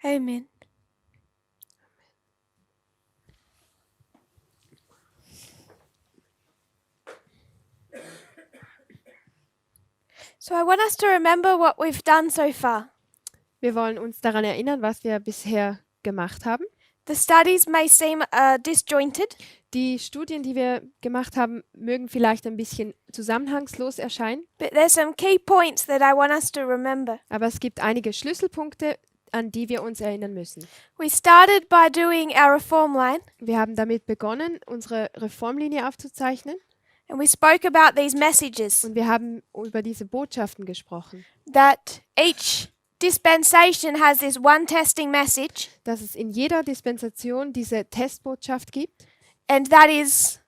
Amen. So I want us to remember what we've done so far. Wir wollen uns daran erinnern, was wir bisher gemacht haben. The studies may seem disjointed, Die Studien, die wir gemacht haben, mögen vielleicht ein bisschen zusammenhangslos erscheinen, but there's some key points that I want us to remember. aber es gibt einige Schlüsselpunkte, an die wir uns erinnern müssen. We started by doing our reform line, Wir haben damit begonnen, unsere Reformlinie aufzuzeichnen and we spoke about these messages und wir haben über diese Botschaften gesprochen, that each dispensation has this one testing message, dass es in jeder Dispensation diese Testbotschaft gibt and that is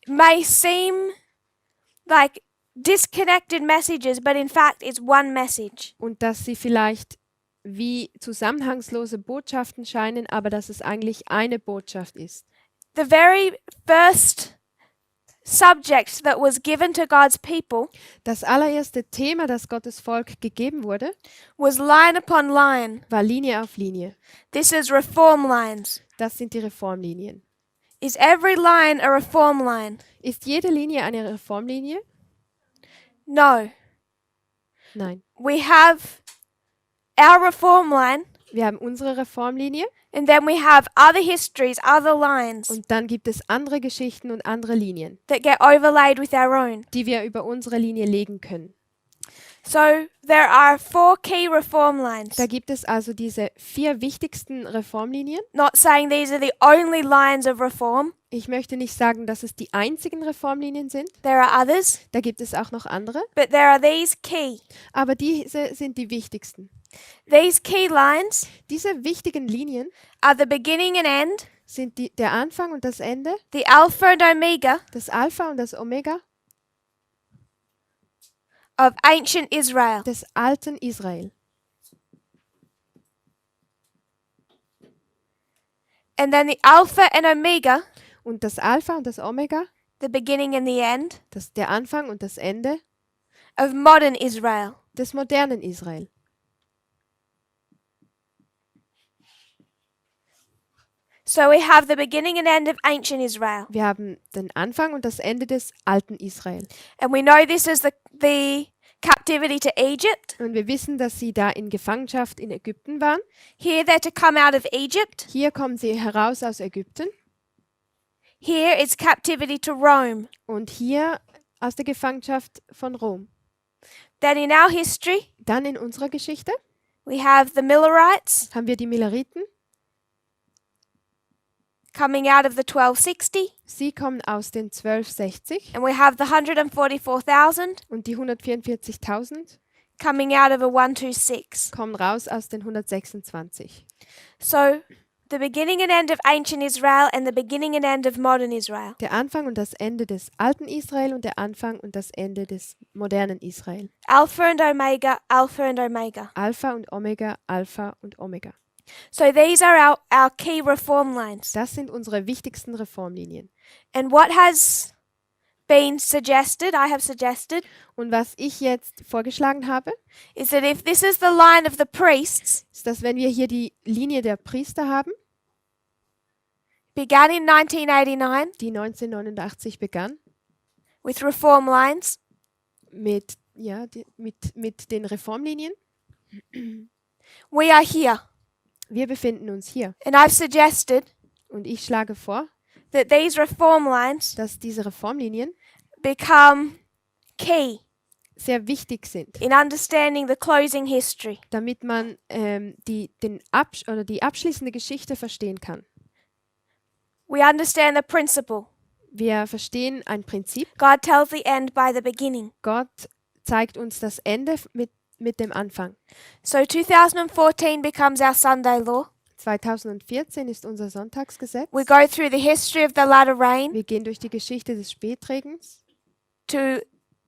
may seem like disconnected messages, but in fact it's one message. und dass sie vielleicht wie zusammenhangslose Botschaften scheinen, aber dass es eigentlich eine Botschaft ist. The very first subject that was given to God's people Das allererste Thema, das Gottes Volk gegeben wurde, was line upon line. war Linie auf Linie. This is reform lines. Das sind die Reformlinien. Is every line a reform line? Ist jede Linie eine Reformlinie? No. Nein. We have our reform line, Wir haben unsere Reformlinie and then we have other histories, other lines und dann gibt es andere Geschichten und andere Linien, that get overlaid with our own. die wir über unsere Linie legen können. So there are 4 key reform lines. Da gibt es also diese 4 wichtigsten Reformlinien. Not saying these are the only lines of reform. Ich möchte nicht sagen, dass es die einzigen Reformlinien sind. There are others, Da gibt es auch noch andere. but there are these key. Aber diese sind die wichtigsten. These key lines Diese wichtigen Linien are the beginning and end, sind der Anfang und das Ende, the Alpha and Omega das Alpha und das Omega of ancient Israel. des alten Israel. And then the Alpha and Omega, Und das Alpha und das Omega, the beginning and the end der Anfang und das Ende of modern Israel. des modernen Israel. So we have the beginning and end of ancient Israel. Wir haben den Anfang und das Ende des alten Israel. And we know this is the captivity to Egypt. Und wir wissen, dass sie da in Gefangenschaft in Ägypten waren. Here they're to come out of Egypt. Hier kommen sie heraus aus Ägypten Here it's captivity to Rome. und hier aus der Gefangenschaft von Rom. Then in our history, Dann in unserer Geschichte we have the Millerites haben wir die Milleriten. coming out of the 1260. Sie kommen aus den 1260 And we have the 144,000 und die 144.000 coming out of a 126. kommen raus aus den 126. So the beginning and end of ancient Israel and the beginning and end of modern Israel. Der Anfang und das Ende des alten Israel und der Anfang und das Ende des modernen Israel. Alpha and Omega, Alpha and Omega. Alpha und Omega, Alpha und Omega. So these are our key reform lines. Das sind unsere wichtigsten Reformlinien. And what has been suggested, I have suggested, Und was ich jetzt vorgeschlagen habe, is that if this is the line of the priests, ist, dass wenn wir hier die Linie der Priester haben, began in 1989 die 1989 begann, with reform lines, mit den Reformlinien. we are here. Wir befinden uns hier. And I've suggested Und ich schlage vor, that these reform lines dass diese Reformlinien become key sehr wichtig sind, in understanding the closing history. damit man die abschließende Geschichte verstehen kann. We understand the principle. Wir verstehen ein Prinzip. God tells the end by the beginning. Gott zeigt uns das Ende mit dem Anfang. So 2014 becomes our Sunday law. 2014 ist unser Sonntagsgesetz. We go through the history of the latter rain Wir gehen durch die Geschichte des Spätregens to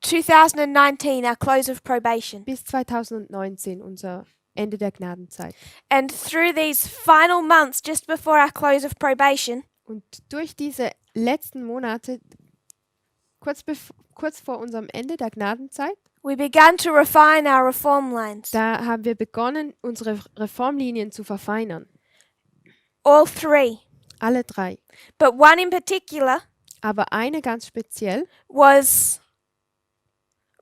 2019, our close of probation. bis 2019, unser Ende der Gnadenzeit. And through these final months just before our close of probation, Und durch diese letzten Monate, kurz vor unserem Ende der Gnadenzeit, we began to refine our reform lines. Da haben wir begonnen, unsere Reformlinien zu verfeinern. All three. Alle drei. But one in particular Aber eine ganz speziell was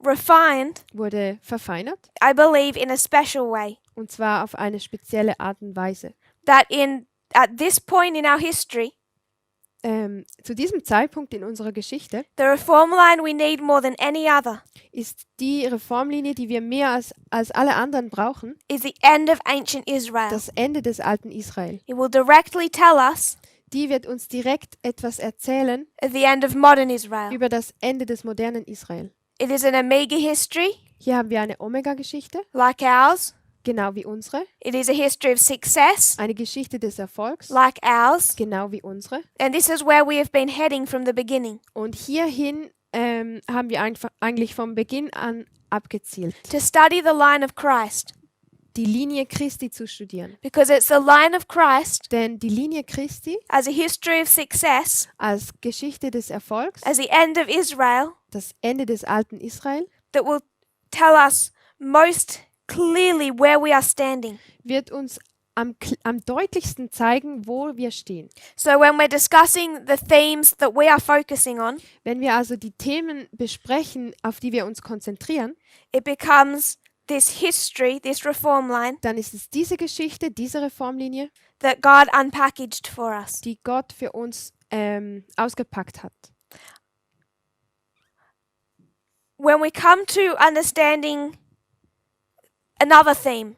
refined, wurde verfeinert, I believe, in a special way. und zwar auf eine spezielle Art und Weise. That at this point in our history, Zu diesem Zeitpunkt in unserer Geschichte the reform line we need more than any other ist die Reformlinie, die wir mehr als alle anderen brauchen, is the end of ancient Israel. das Ende des alten Israel. It will directly tell us Die wird uns direkt etwas erzählen the end of modern Israel. über das Ende des modernen Israel. It is an omega history, Hier haben wir eine Omega-Geschichte, like ours. genau wie unsere. It is a history of success, Eine Geschichte des Erfolgs, like ours. genau wie unsere. And this is where we have been heading from the beginning, Und hierhin haben wir eigentlich vom Beginn an abgezielt, to study the line of Christ. die Linie Christi zu studieren. Because it's the line of Christ Denn die Linie Christi as a history of success, als Geschichte des Erfolgs, as the end of Israel, das Ende des alten Israel, that will tell us most clearly where we are standing. wird uns am deutlichsten zeigen, wo wir stehen. So when we're discussing the themes that we are focusing on, Wenn wir also die Themen besprechen, auf die wir uns konzentrieren, it becomes this history, this reform line dann ist es diese Geschichte, diese Reformlinie, that God unpackaged for us. die Gott für uns ausgepackt hat. When we come to understanding another theme,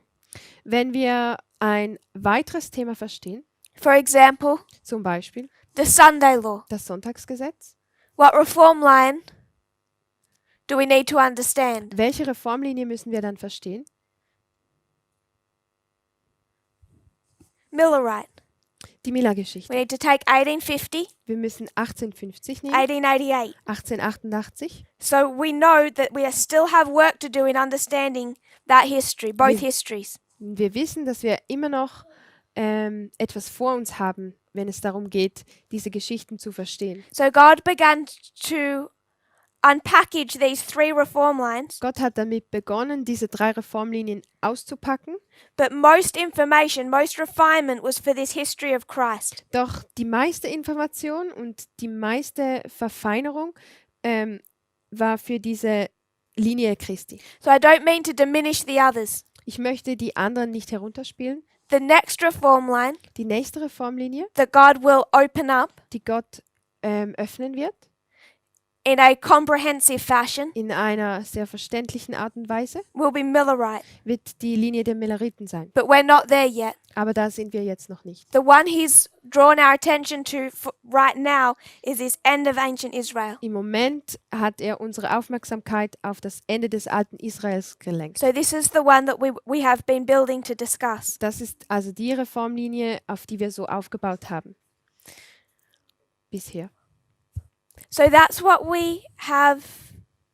Wenn wir ein weiteres Thema verstehen, for example, zum Beispiel the Sunday law, das Sonntagsgesetz, what reform line do we need to understand? welche Reformlinie müssen wir dann verstehen? Millerite. Die Miller-Geschichte. We need to take 1850, Wir müssen 1850 nehmen, 1888. 1888. So we know that we still have work to do in understanding that history, both histories. Wir wissen, dass wir immer noch etwas vor uns haben, wenn es darum geht, diese Geschichten zu verstehen. So God began to unpackage these three reform lines, Gott hat damit begonnen, diese drei Reformlinien auszupacken, but most information, most refinement was for this history of Christ. doch die meiste Information und die meiste Verfeinerung war für diese Linie Christi. So I don't mean to diminish the others. Ich möchte die anderen nicht herunterspielen. The next reform line Die nächste Reformlinie, that God will open up die Gott öffnen wird, in a comprehensive fashion in einer sehr verständlichen Art und Weise, will be Millerite. wird die Linie der Milleriten sein. But we're not there yet. Aber da sind wir jetzt noch nicht. The one he's drawn our attention to right now is this end of ancient Israel. Im Moment hat er unsere Aufmerksamkeit auf das Ende des alten Israels gelenkt. So this is the one that we have been building to discuss. Das ist also die Reformlinie, auf die wir so aufgebaut haben. Bisher. So that's what we have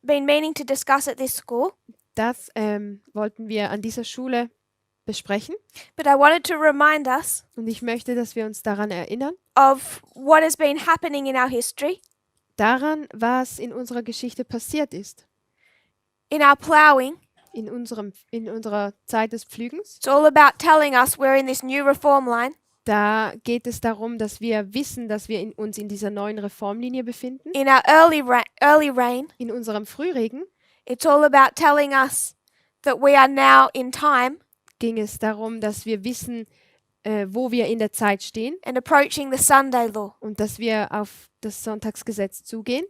been meaning to discuss at this school. Das wollten wir an dieser Schule besprechen. But I wanted to remind us Und ich möchte, dass wir uns daran erinnern, of what has been happening in our history, daran, was in unserer Geschichte passiert ist. in our ploughing. In unserer Zeit des Pflügens. It's all about telling us we're in this new reform line. Da geht es darum, dass wir wissen, dass wir uns in dieser neuen Reformlinie befinden. In our early rain, In unserem Frühregen it's all about telling us that we are now in time ging es darum, dass wir wissen, wo wir in der Zeit stehen and approaching the Sunday law. und dass wir auf das Sonntagsgesetz zugehen.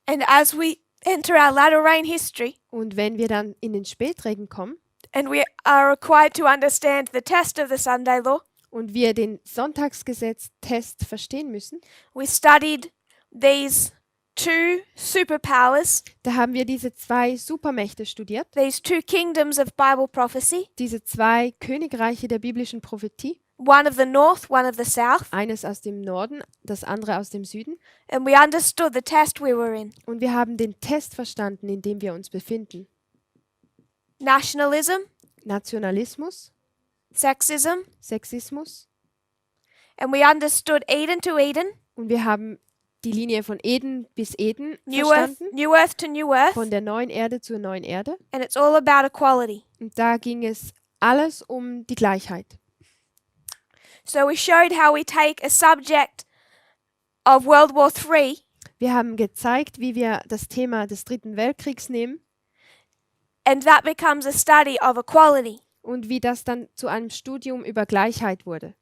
And as we enter our latter rain history, Und wenn wir dann in den Spätregen kommen and we are required to understand the test of the Sunday law, und wir den Sonntagsgesetz-Test verstehen müssen, we studied these two superpowers, da haben wir diese zwei Supermächte studiert, these two kingdoms of Bible prophecy, diese zwei Königreiche der biblischen Prophetie, one of the north, one of the south, eines aus dem Norden, das andere aus dem Süden. and we understood the test we were in. Und wir haben den Test verstanden, in dem wir uns befinden. Nationalism, Nationalismus, sexism, Sexismus. and we understood Eden to Eden, Und wir haben die Linie von Eden bis Eden New Earth, verstanden, New Earth to New Earth, von der neuen Erde zur neuen Erde. and it's all about equality. Und da ging es alles um die Gleichheit. So we showed how we take a subject of World War III Wir haben gezeigt, wie wir das Thema des Dritten Weltkriegs nehmen and that becomes a study of equality. und wie das dann zu einem Studium über Gleichheit wurde.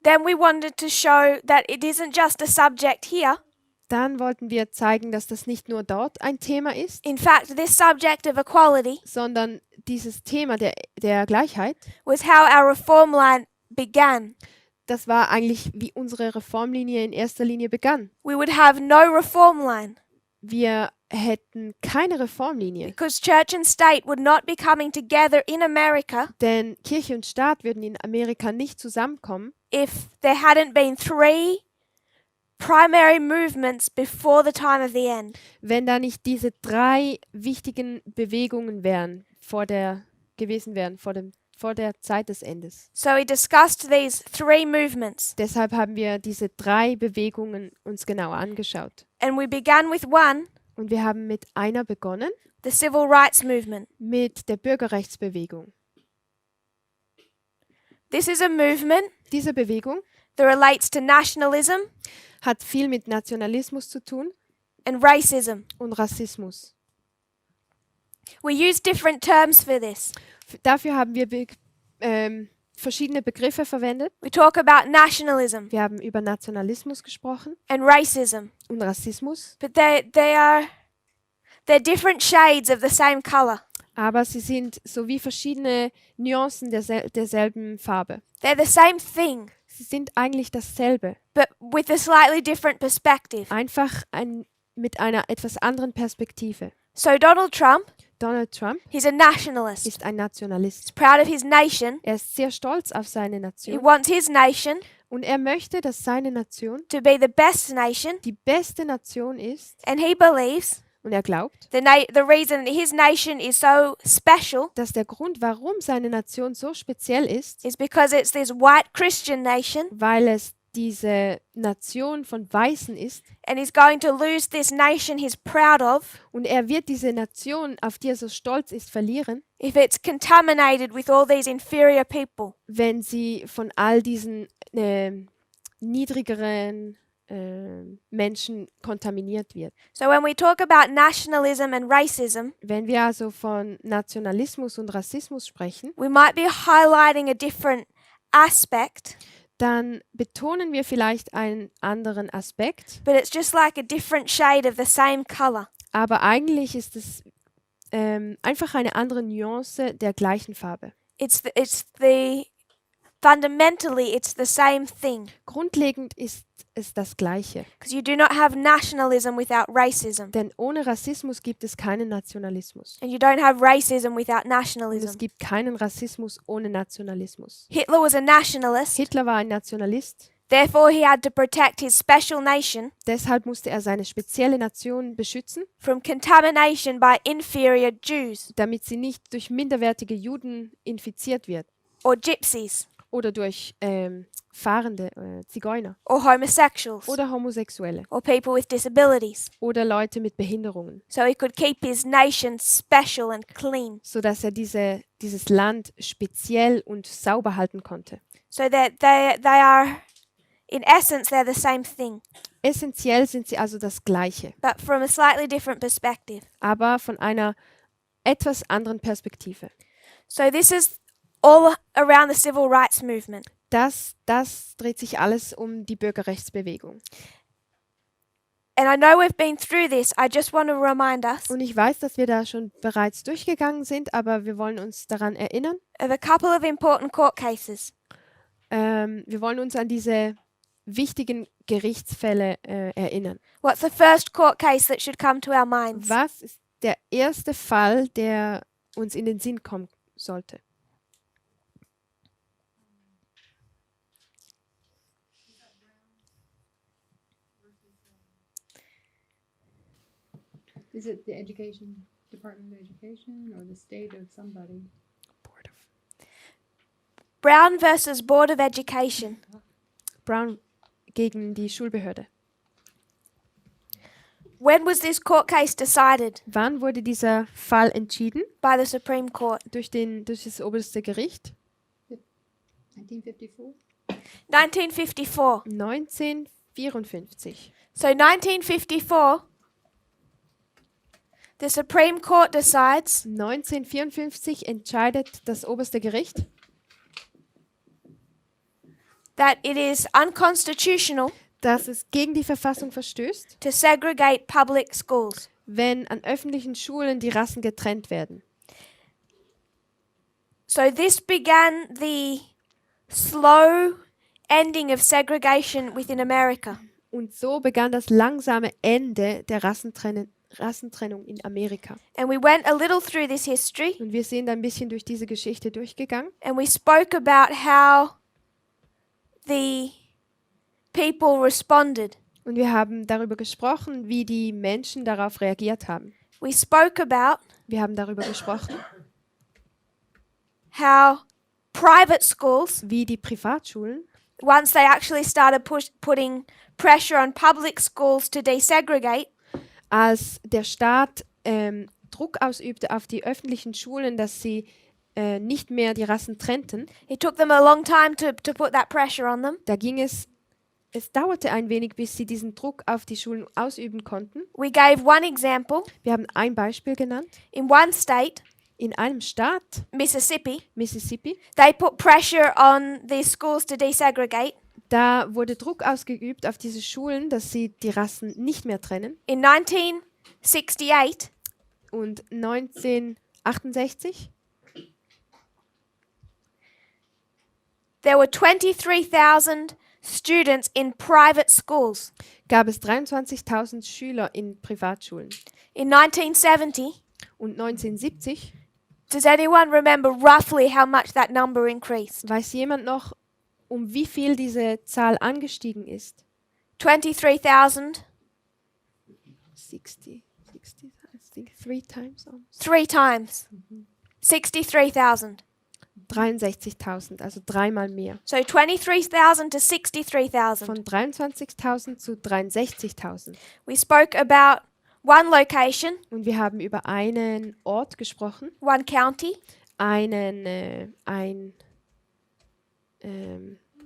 Then we wanted to show that it isn't just a subject here. Dann wollten wir zeigen, dass das nicht nur dort ein Thema ist, In fact, this subject of equality sondern dieses Thema der Gleichheit, was how our reform line began. das war eigentlich, wie unsere Reformlinie in erster Linie begann. We would have no reform line Wir hätten keine Reformlinie, because church and state would not be coming together in America denn Kirche und Staat würden in Amerika nicht zusammenkommen, if there hadn't been three primary movements before the time of the end. wenn da nicht diese drei wichtigen Bewegungen gewesen wären vor der Zeit des Endes. So we discussed these three movements, Deshalb haben wir diese drei Bewegungen uns genauer angeschaut. and we began with one, Und wir haben mit einer begonnen, the civil rights movement. mit der Bürgerrechtsbewegung. This is a movement Diese Bewegung that relates to nationalism hat viel mit Nationalismus zu tun and racism. und Rassismus. We use different terms for this. Dafür haben wir verschiedene Begriffe verwendet. We talk about nationalism Wir haben über Nationalismus gesprochen and racism, und Rassismus, but they're different shades of the same color. aber sie sind so wie verschiedene Nuancen derselben Farbe. They're the same thing, Sie sind eigentlich dasselbe, but with a slightly different perspective. einfach mit einer etwas anderen Perspektive. So Donald Trump, Donald Trump he's a nationalist. ist ein Nationalist. He's proud of his nation. Er ist sehr stolz auf seine He Nation wants his nation und er möchte, dass seine Nation to be the best nation, die beste Nation ist and he believes und er glaubt, the reason his nation is so special dass der Grund, warum seine Nation so speziell ist, is because it's this white Christian nation, weil es diese Nation von Weißen ist and he's going to lose this nation he's proud of und er wird diese Nation, auf die er so stolz ist, verlieren, if it's contaminated with all these inferior people. wenn sie von all diesen niedrigeren Menschen kontaminiert wird. So when we talk about nationalism and racism, Wenn wir also von Nationalismus und Rassismus sprechen, we might be highlighting a different aspect, dann betonen wir vielleicht einen anderen Aspekt, but it's just like a different shade of the same color. aber eigentlich ist es einfach eine andere Nuance der gleichen Farbe. Fundamentally, it's the same thing. Grundlegend ist es das Gleiche, Because you do not have nationalism without racism. denn ohne Rassismus gibt es keinen Nationalismus. And you don't have racism without Und es nationalism. gibt keinen Rassismus ohne Nationalismus. Hitler was a nationalist, Hitler war ein Nationalist, therefore he had to protect his special nation deshalb musste er seine spezielle Nation beschützen, from contamination by inferior Jews damit sie nicht durch minderwertige Juden infiziert wird or gypsies oder durch fahrende Zigeuner or homosexuals oder Homosexuelle or people with disabilities. oder Leute mit Behinderungen, So he could keep his nation special and clean. sodass er dieses Land speziell und sauber halten konnte. So that they are, in essence, they're the same thing, Essentiell sind sie also das Gleiche, but from a slightly different perspective. aber von einer etwas anderen Perspektive. So this is all around the civil rights movement. Das dreht sich alles um die Bürgerrechtsbewegung. And I know we've been through this. I just want to remind us Und ich weiß, dass wir da schon bereits durchgegangen sind, aber wir wollen uns daran erinnern. of a couple of important court cases. Wir wollen uns an diese wichtigen Gerichtsfälle erinnern. What's the first court case that should come to our minds? Was ist der erste Fall, der uns in den Sinn kommen sollte? Is it the education, Department of Education, or the state of somebody? Brown versus Board of Education. Brown gegen die Schulbehörde. When was this court case decided Wann wurde dieser Fall entschieden? by the Supreme Court? Durch das oberste Gericht? 1954. 1954. 1954. So 1954, the Supreme Court decides 1954 entscheidet das oberste Gericht, that it is unconstitutional dass es gegen die Verfassung verstößt, to segregate public schools. wenn an öffentlichen Schulen die Rassen getrennt werden. So this began the slow ending of segregation within America. Und so begann das langsame Ende der Rassentrennung in Amerika. And we went a little through this history Und wir sind ein bisschen durch diese Geschichte durchgegangen. and we spoke about how the people responded. Und wir haben darüber gesprochen, wie die Menschen darauf reagiert haben. We spoke about Wir haben darüber gesprochen, how private schools, wie die Privatschulen, once they actually started putting pressure on public schools to desegregate, als der Staat Druck ausübte auf die öffentlichen Schulen, dass sie nicht mehr die Rassen trennten, it took them a long time to put that pressure on them. da ging es dauerte ein wenig, bis sie diesen Druck auf die Schulen ausüben konnten. We gave one example. Wir haben ein Beispiel genannt. In one state, In einem Staat, Mississippi, Mississippi, they put pressure on the schools to desegregate. da wurde Druck ausgeübt auf diese Schulen, dass sie die Rassen nicht mehr trennen. In 1968, Und 1968 there were 23,000 students in private schools. gab es 23.000 Schüler in Privatschulen. In 1970, Und 1970, does anyone remember roughly how much that number increased? weiß jemand noch, um wie viel diese Zahl angestiegen ist? 23,000, 60, I think 3 times almost. 3 times. 63,000. 63.000, also dreimal mehr. So 23,000 to 63,000. Von 23.000 zu 63.000. We spoke about one location, Und wir haben über einen Ort gesprochen, one county, ein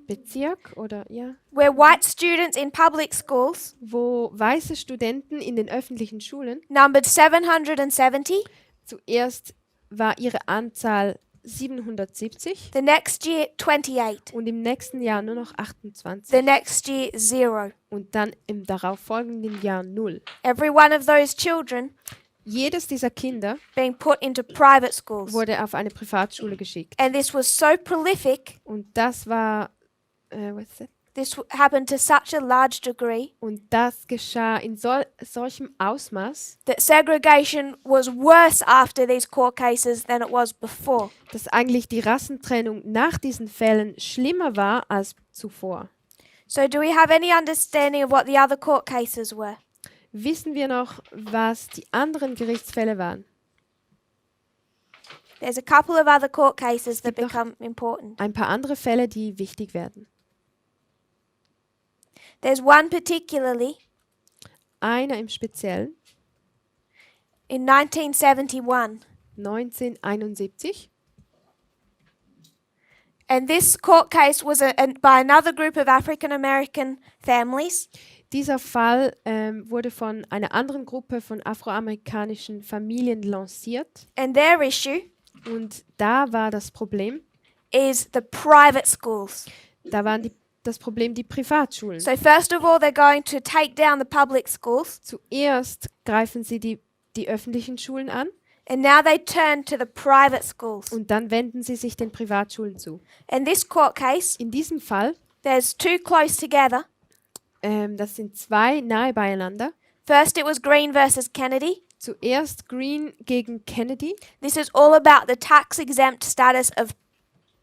Bezirk oder ja, where white students in public schools wo weiße Studenten in den öffentlichen Schulen numbered 770. zuerst war ihre Anzahl 770 The next year, 28. und im nächsten Jahr nur noch 28 The next year, 0. und dann im darauffolgenden Jahr 0. Every one of those children Jedes dieser Kinder being put into private schools. wurde auf eine Privatschule geschickt. And this was so prolific, Und das war, happened to such a large degree, und das geschah in solchem Ausmaß, that segregation was worse after these court cases than it was before. dass eigentlich die Rassentrennung nach diesen Fällen schlimmer war als zuvor. So do we have any understanding of what the other court cases were? Wissen wir noch, was die anderen Gerichtsfälle waren? There's a couple of other court cases that Gibt noch- become important. Ein paar andere Fälle, die wichtig werden. There's one particularly Einer im Speziellen, in 1971. 1971. And this court case was by another group of African American families. Dieser Fall wurde von einer anderen Gruppe von afroamerikanischen Familien lanciert. And their issue Und da war das Problem, is the private schools. da waren das Problem die Privatschulen. So first of all, they're going to take down the public schools. Zuerst greifen sie die öffentlichen Schulen an And now they turn to the private schools. und dann wenden sie sich den Privatschulen zu. In this court case, In diesem Fall, there's two close together. das sind zwei nahe beieinander. First, it was Green versus Kennedy. Zuerst Green gegen Kennedy. This is all about the tax-exempt status of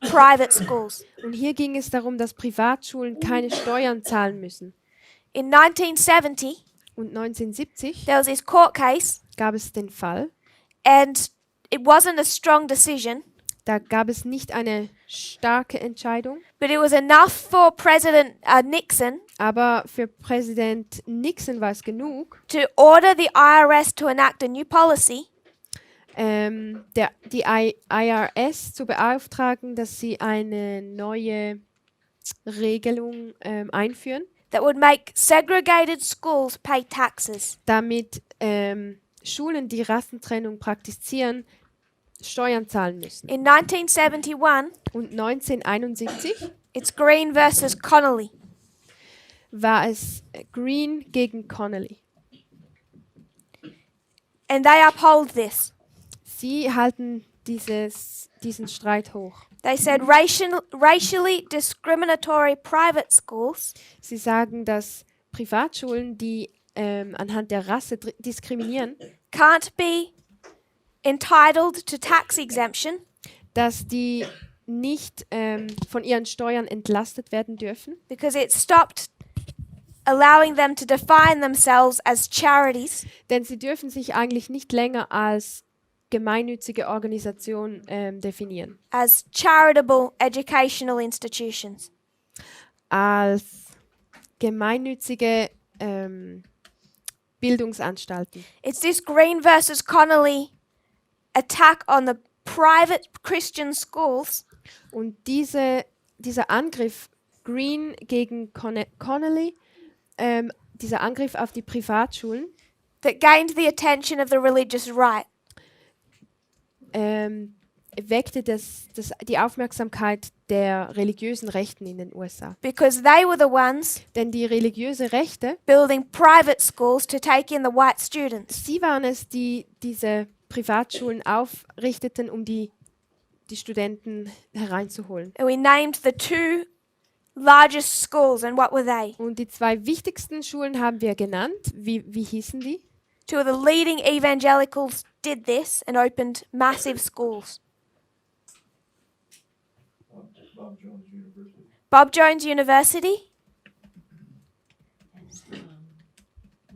private schools. Und hier ging es darum, dass Privatschulen keine Steuern zahlen müssen. In 1970, Und 1970 there was this court case, gab es den Fall. and it wasn't a strong decision, Da gab es nicht eine starke Entscheidung, but it was enough for President Nixon aber für Präsident Nixon war es genug, to order the IRS to enact a new policy die IRS zu beauftragen, dass sie eine neue Regelung einführen, that would make segregated schools pay taxes. damit Schulen, die Rassentrennung praktizieren, Steuern zahlen müssen. In 1971, Und 1971 it's Green versus Connolly. war es Green gegen Connolly. And they uphold this. Sie halten diesen Streit hoch. They said racially discriminatory private schools Sie sagen, dass Privatschulen, die anhand der Rasse diskriminieren, can't be entitled to tax exemption dass die nicht von ihren Steuern entlastet werden dürfen, because it stopped allowing them to define themselves as charities denn sie dürfen sich eigentlich nicht länger als gemeinnützige Organisation definieren, as charitable educational institutions. als gemeinnützige Bildungsanstalten. It's this Green versus Connolly attack on the private Christian schools Und dieser Angriff Green gegen Connolly, dieser Angriff auf die Privatschulen, that gained the attention of the religious right. weckte die Aufmerksamkeit der religiösen Rechten in den USA. Because they were the ones Denn die religiöse Rechte, building private schools to take in the white students. sie waren es, die diese Privatschulen aufrichteten, um die Studenten hereinzuholen. And we named the two largest schools, and what were they? Und die zwei wichtigsten Schulen haben wir genannt. Wie hießen die? Two of the leading evangelicals did this and opened massive schools. Bob Jones University,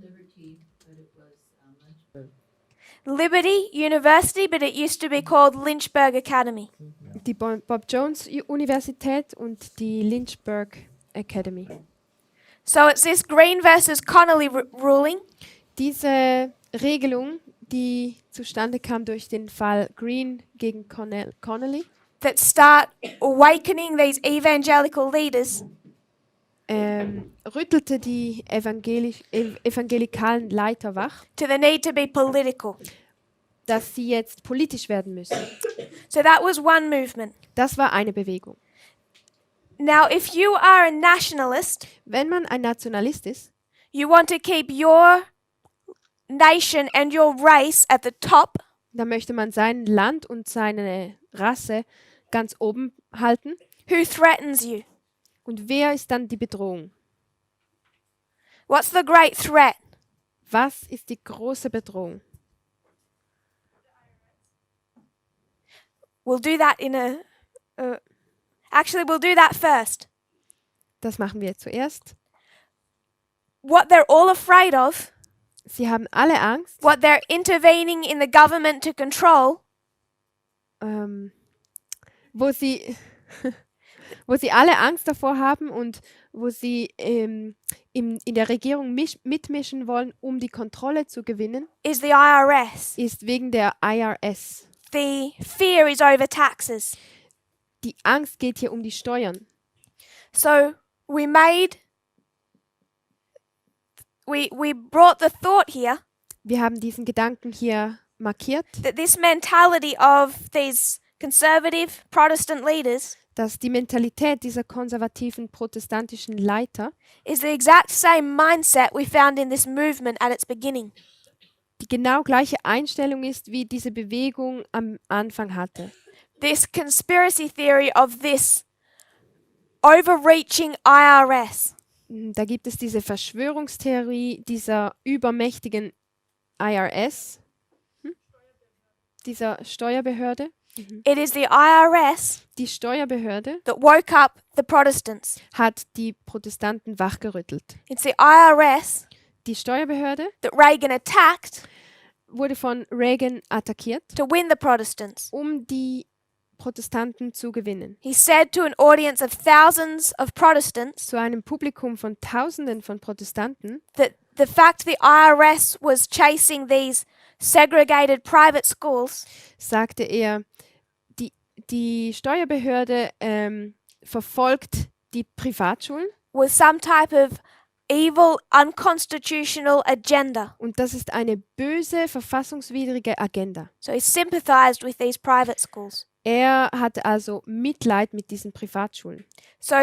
Liberty, but it was Lynchburg. Liberty University, but it used to be called Lynchburg Academy. Die Bob Jones Universität und die Lynchburg Academy. So it's this Green versus Connolly ruling Diese Regelung, die zustande kam durch den Fall Green gegen Connolly, that start awakening these evangelical leaders rüttelte die evangelikalen Leiter wach, to the need to be political. dass sie jetzt politisch werden müssen. So that was one movement. Das war eine Bewegung. Now, if you are a nationalist, Wenn man ein Nationalist ist, you want to keep your nation and your race at the top, dann möchte man sein Land und seine Rasse ganz oben halten. who threatens you? Und wer ist dann die Bedrohung? What's the great threat? Was ist die große Bedrohung? We'll do that we'll do that first. Das machen wir zuerst. What they're all afraid of, Sie haben alle Angst, what they're intervening in the government to control, wo sie, wo sie alle Angst davor haben und wo sie in der Regierung mitmischen wollen, um die Kontrolle zu gewinnen, is the IRS. ist wegen der IRS. The fear is over taxes. Die Angst geht hier um die Steuern. So we brought the thought here Wir haben diesen Gedanken hier markiert, that this mentality of these conservative Protestant leaders dass die Mentalität dieser konservativen protestantischen Leiter is the exact same mindset we found in this movement at its beginning. die genau gleiche Einstellung ist, wie diese Bewegung am Anfang hatte. This conspiracy theory of this overreaching IRS. Da gibt es diese Verschwörungstheorie dieser übermächtigen IRS, dieser Steuerbehörde. It is the IRS Die Steuerbehörde that woke up the Protestants. hat die Protestanten wachgerüttelt. It's the IRS Die Steuerbehörde that Reagan attacked wurde von Reagan attackiert, to win the Protestants. um die Protestanten zu gewinnen. He said to an audience of thousands of Protestants Zu einem Publikum von Tausenden von Protestanten, that the fact the IRS was chasing these segregated private schools sagte er, die Steuerbehörde verfolgt die Privatschulen was some type of evil, unconstitutional agenda. und das ist eine böse, verfassungswidrige Agenda. So he sympathized with these private schools. Er hatte also Mitleid mit diesen Privatschulen. So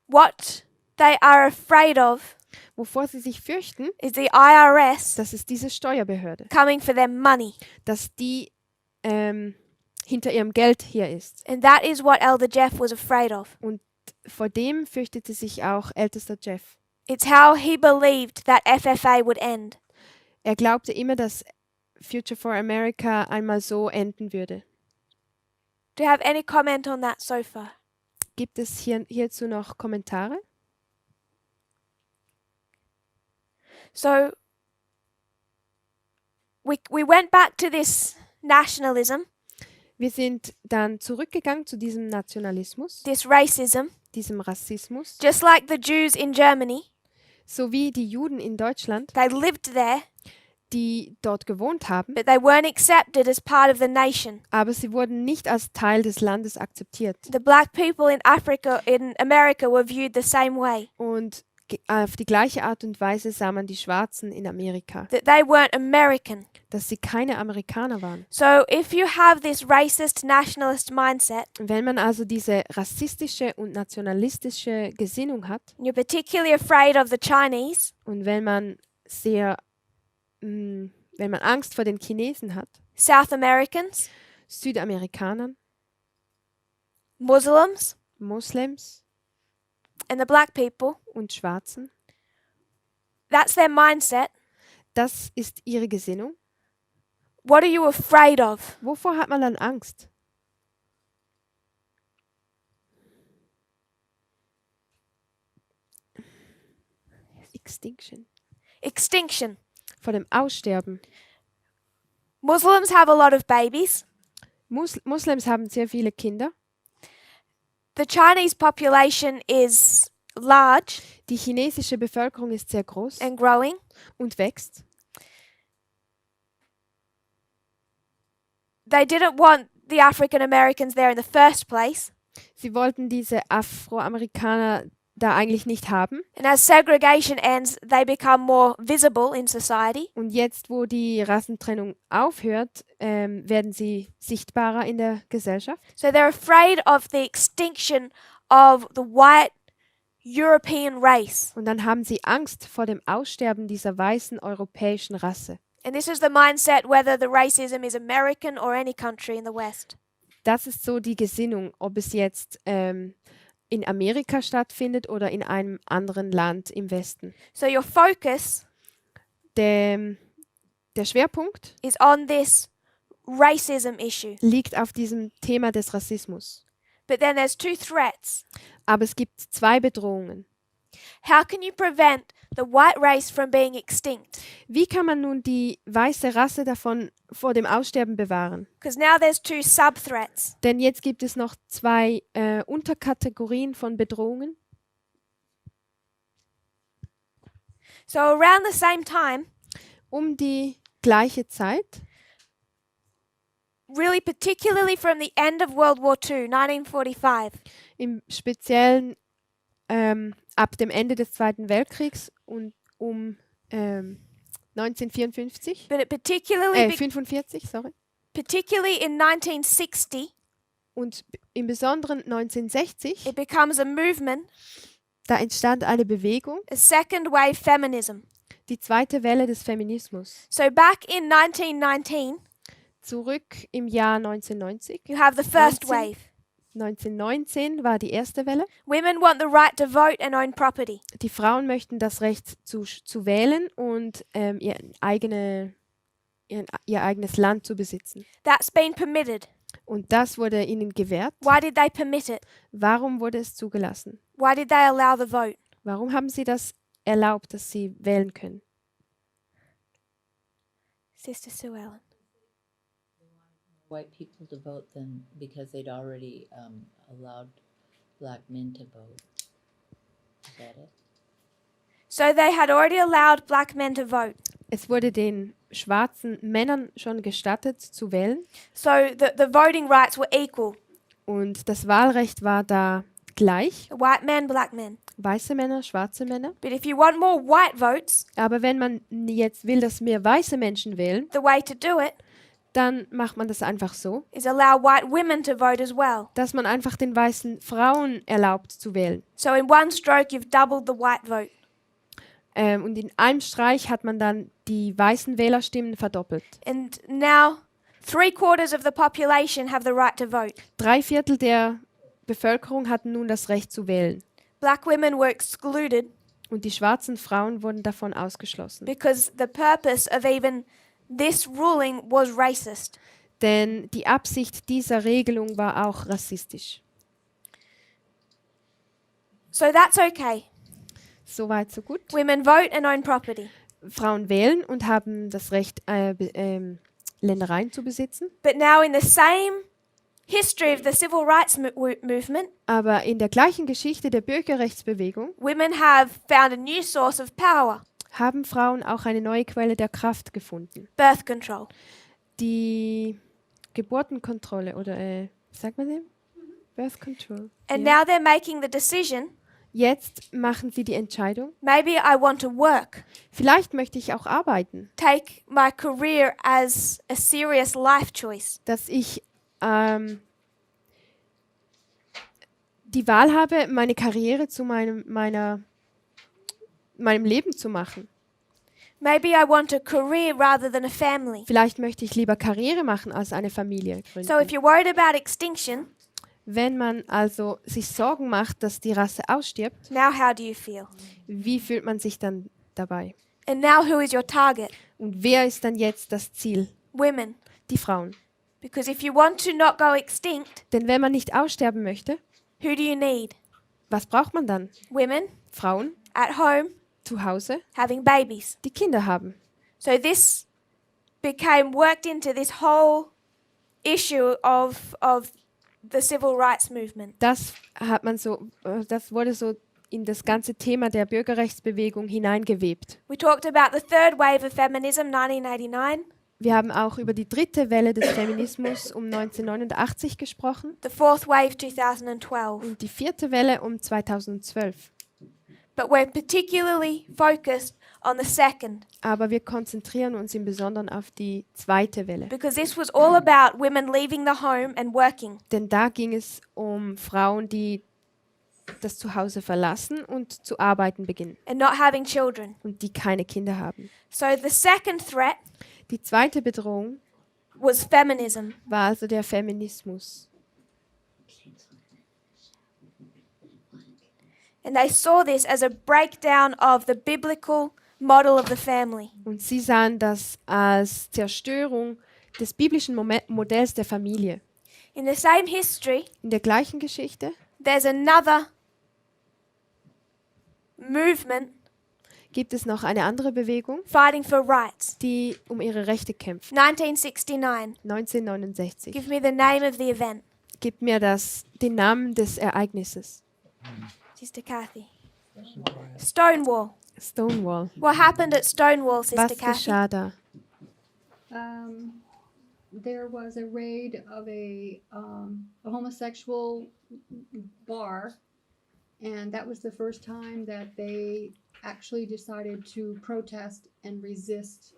what they are afraid of Wovor sie sich fürchten, is the IRS das ist diese Steuerbehörde, coming for their money. dass die hinter ihrem Geld hier ist. And that is what Elder Jeff was afraid of. Vor dem fürchtete sich auch ältester Jeff. It's how he believed that FFA would end. Er glaubte immer, dass Future for America einmal so enden würde. Do you have any comment on that so far? Gibt es hierzu noch Kommentare? So we went back to this nationalism, Wir sind dann zurückgegangen zu diesem Nationalismus, this racism, diesem Rassismus, just like the Jews in Germany. so wie die Juden in Deutschland, They lived there, die dort gewohnt haben, but they weren't accepted as part of the nation. aber sie wurden nicht als Teil des Landes akzeptiert. The black people in America were viewed the same way. Und auf die gleiche Art und Weise sah man die Schwarzen in Amerika, That they weren't American. dass sie keine Amerikaner waren. So if you have this racist nationalist mindset, Wenn man also diese rassistische und nationalistische Gesinnung hat and you're particularly afraid of the Chinese, und wenn man wenn man Angst vor den Chinesen hat, South Americans, Südamerikanern, Muslims, Moslems and the black people, und Schwarzen, that's their mindset. das ist ihre Gesinnung. What are you afraid of? Wovor hat man dann Angst? Extinction. Vor dem Aussterben. Muslims have a lot of babies. Moslems haben sehr viele Kinder. The Chinese population is large Die chinesische Bevölkerung ist sehr groß and growing. und wächst. They didn't want the African Americans there in the first place. Sie wollten diese Afroamerikaner da eigentlich nicht haben. And as segregation ends, they become more visible in society. Und jetzt, wo die Rassentrennung aufhört, werden sie sichtbarer in der Gesellschaft. So they're afraid of the extinction of the white European race. Und dann haben sie Angst vor dem Aussterben dieser weißen europäischen Rasse. And this is the mindset whether the racism is American or any country in the West. Das ist so die Gesinnung, ob es jetzt in Amerika stattfindet oder in einem anderen Land im Westen. So your focus Der Schwerpunkt is on this racism issue. liegt auf diesem Thema des Rassismus. But then there's two threats. Aber es gibt zwei Bedrohungen. How can you prevent the white race from being extinct? Wie kann man nun die weiße Rasse davon vor dem Aussterben bewahren? Because now there's two sub-threats. Denn jetzt gibt es noch zwei Unterkategorien von Bedrohungen. So around the same time, Um die gleiche Zeit, really particularly from the end of World War II, 1945, im Speziellen ab dem Ende des Zweiten Weltkriegs und um 1954, but it particularly 45, sorry. particularly in 1960, Und im Besonderen 1960, it becomes a movement, da entstand eine Bewegung, a second wave feminism. die zweite Welle des Feminismus. So back in 1919, Zurück im Jahr 1990. you have the first 19. wave. 1919 war die erste Welle. Women want the right to vote and own property. Die Frauen möchten das Recht zu wählen und ihr eigenes Land zu besitzen. That's been permitted. Und das wurde ihnen gewährt. Why did they permit it? Warum wurde es zugelassen? Why did they allow the vote? Warum haben sie das erlaubt, dass sie wählen können? Sister Sue Ellen. white people to vote then because they'd already allowed black men to vote. Is that it? So they had already allowed black men to vote. Es wurde den schwarzen Männern schon gestattet zu wählen So the voting rights were equal. und das Wahlrecht war da gleich. White men, black men. Weiße Männer, schwarze Männer. But if you want more white votes, Aber wenn man jetzt will, dass mehr weiße Menschen wählen, the way to do it dann macht man das einfach so, is allow white women to vote as well. dass man einfach den weißen Frauen erlaubt zu wählen. So in one stroke, you've doubled the white vote. Und in einem Streich hat man dann die weißen Wählerstimmen verdoppelt. And now 3/4 of the population have the right to vote. 3/4 der Bevölkerung hatten nun das Recht zu wählen. Black women were excluded Und die schwarzen Frauen wurden davon ausgeschlossen. because the purpose of even this ruling was racist. Denn die Absicht dieser Regelung war auch rassistisch. So that's okay. Soweit, so gut. Women vote and own property. Frauen wählen und haben das Recht, Ländereien zu besitzen. But now in the same history of the civil rights movement, Aber in der gleichen Geschichte der Bürgerrechtsbewegung women have found a new source of power, haben Frauen auch eine neue Quelle der Kraft gefunden. birth control. Die Geburtenkontrolle oder, wie sagt man dem? Birth Control. And Ja. now they're making the decision, Jetzt machen sie die Entscheidung, maybe I want to work, vielleicht möchte ich auch arbeiten, take my career as a serious life choice. dass ich die Wahl habe, meine Karriere zu meinem Leben zu machen. Maybe I want a career rather than a family. Vielleicht möchte ich lieber Karriere machen als eine Familie gründen. So if you're worried about extinction, Wenn man also sich Sorgen macht, dass die Rasse ausstirbt, now how do you feel? wie fühlt man sich dann dabei? And now who is your target? Und wer ist dann jetzt das Ziel? Women. Die Frauen. Because if you want to not go extinct, Denn wenn man nicht aussterben möchte, who do you need? was braucht man dann? Women Frauen at home zu Hause, having babies. die Kinder haben. So this became worked into this whole issue of the civil rights movement. Das das wurde so in das ganze Thema der Bürgerrechtsbewegung hineingewebt. We talked about the third wave of feminism, 1989, Wir haben auch über die dritte Welle des Feminismus um 1989 gesprochen the fourth wave, 2012. und die vierte Welle um 2012. But we're particularly focused on the second Aber wir konzentrieren uns im Besonderen auf die zweite Welle. because this was all about women leaving the home and working. Denn da ging es um Frauen, die das Zuhause verlassen und zu arbeiten beginnen And not having children. und die keine Kinder haben. So the second threat Die zweite Bedrohung was feminism. war also der Feminismus. And they saw this as a breakdown of the biblical model of the family. Und sie sahen das als Zerstörung des biblischen Modells der Familie. In the same history, In der gleichen Geschichte there's another movement gibt es noch eine andere Bewegung, fighting for rights. die um ihre Rechte kämpft. 1969. 1969. Give me the name of the event. Gib mir den Namen des Ereignisses. Sister Kathy. Stonewall. Stonewall. What happened at Stonewall, Sister Was Kathy? geschah da? There was a raid of a homosexual bar, and that was the first time that they actually decided to protest and resist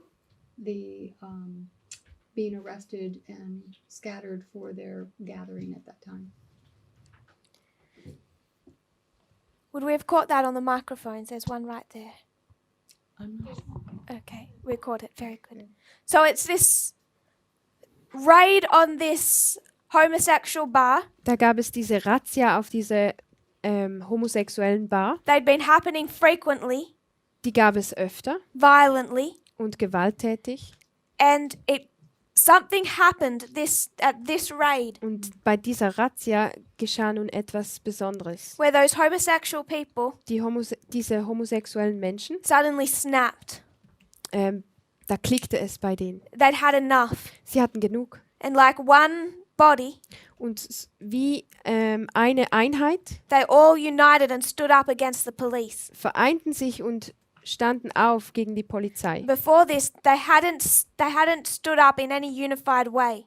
the being arrested and scattered for their gathering at that time. Would we have caught that on the microphones? There's one right there. I'm not. Okay, we caught it. Very good. So it's this raid on this homosexual bar. Da gab es diese Razzia auf diese homosexuellen Bar. They'd been happening frequently, Die gab es öfter violently, und gewalttätig. and something happened at this raid Und bei dieser Razzia geschah nun etwas Besonderes. where those homosexual people Diese homosexuellen Menschen, suddenly snapped. da klickte es bei denen. They'd had enough. Sie hatten genug. And like one body, und wie eine Einheit they all united and stood up against the police. vereinten sich und standen auf gegen die Polizei. Before this, they hadn't stood up in any unified way.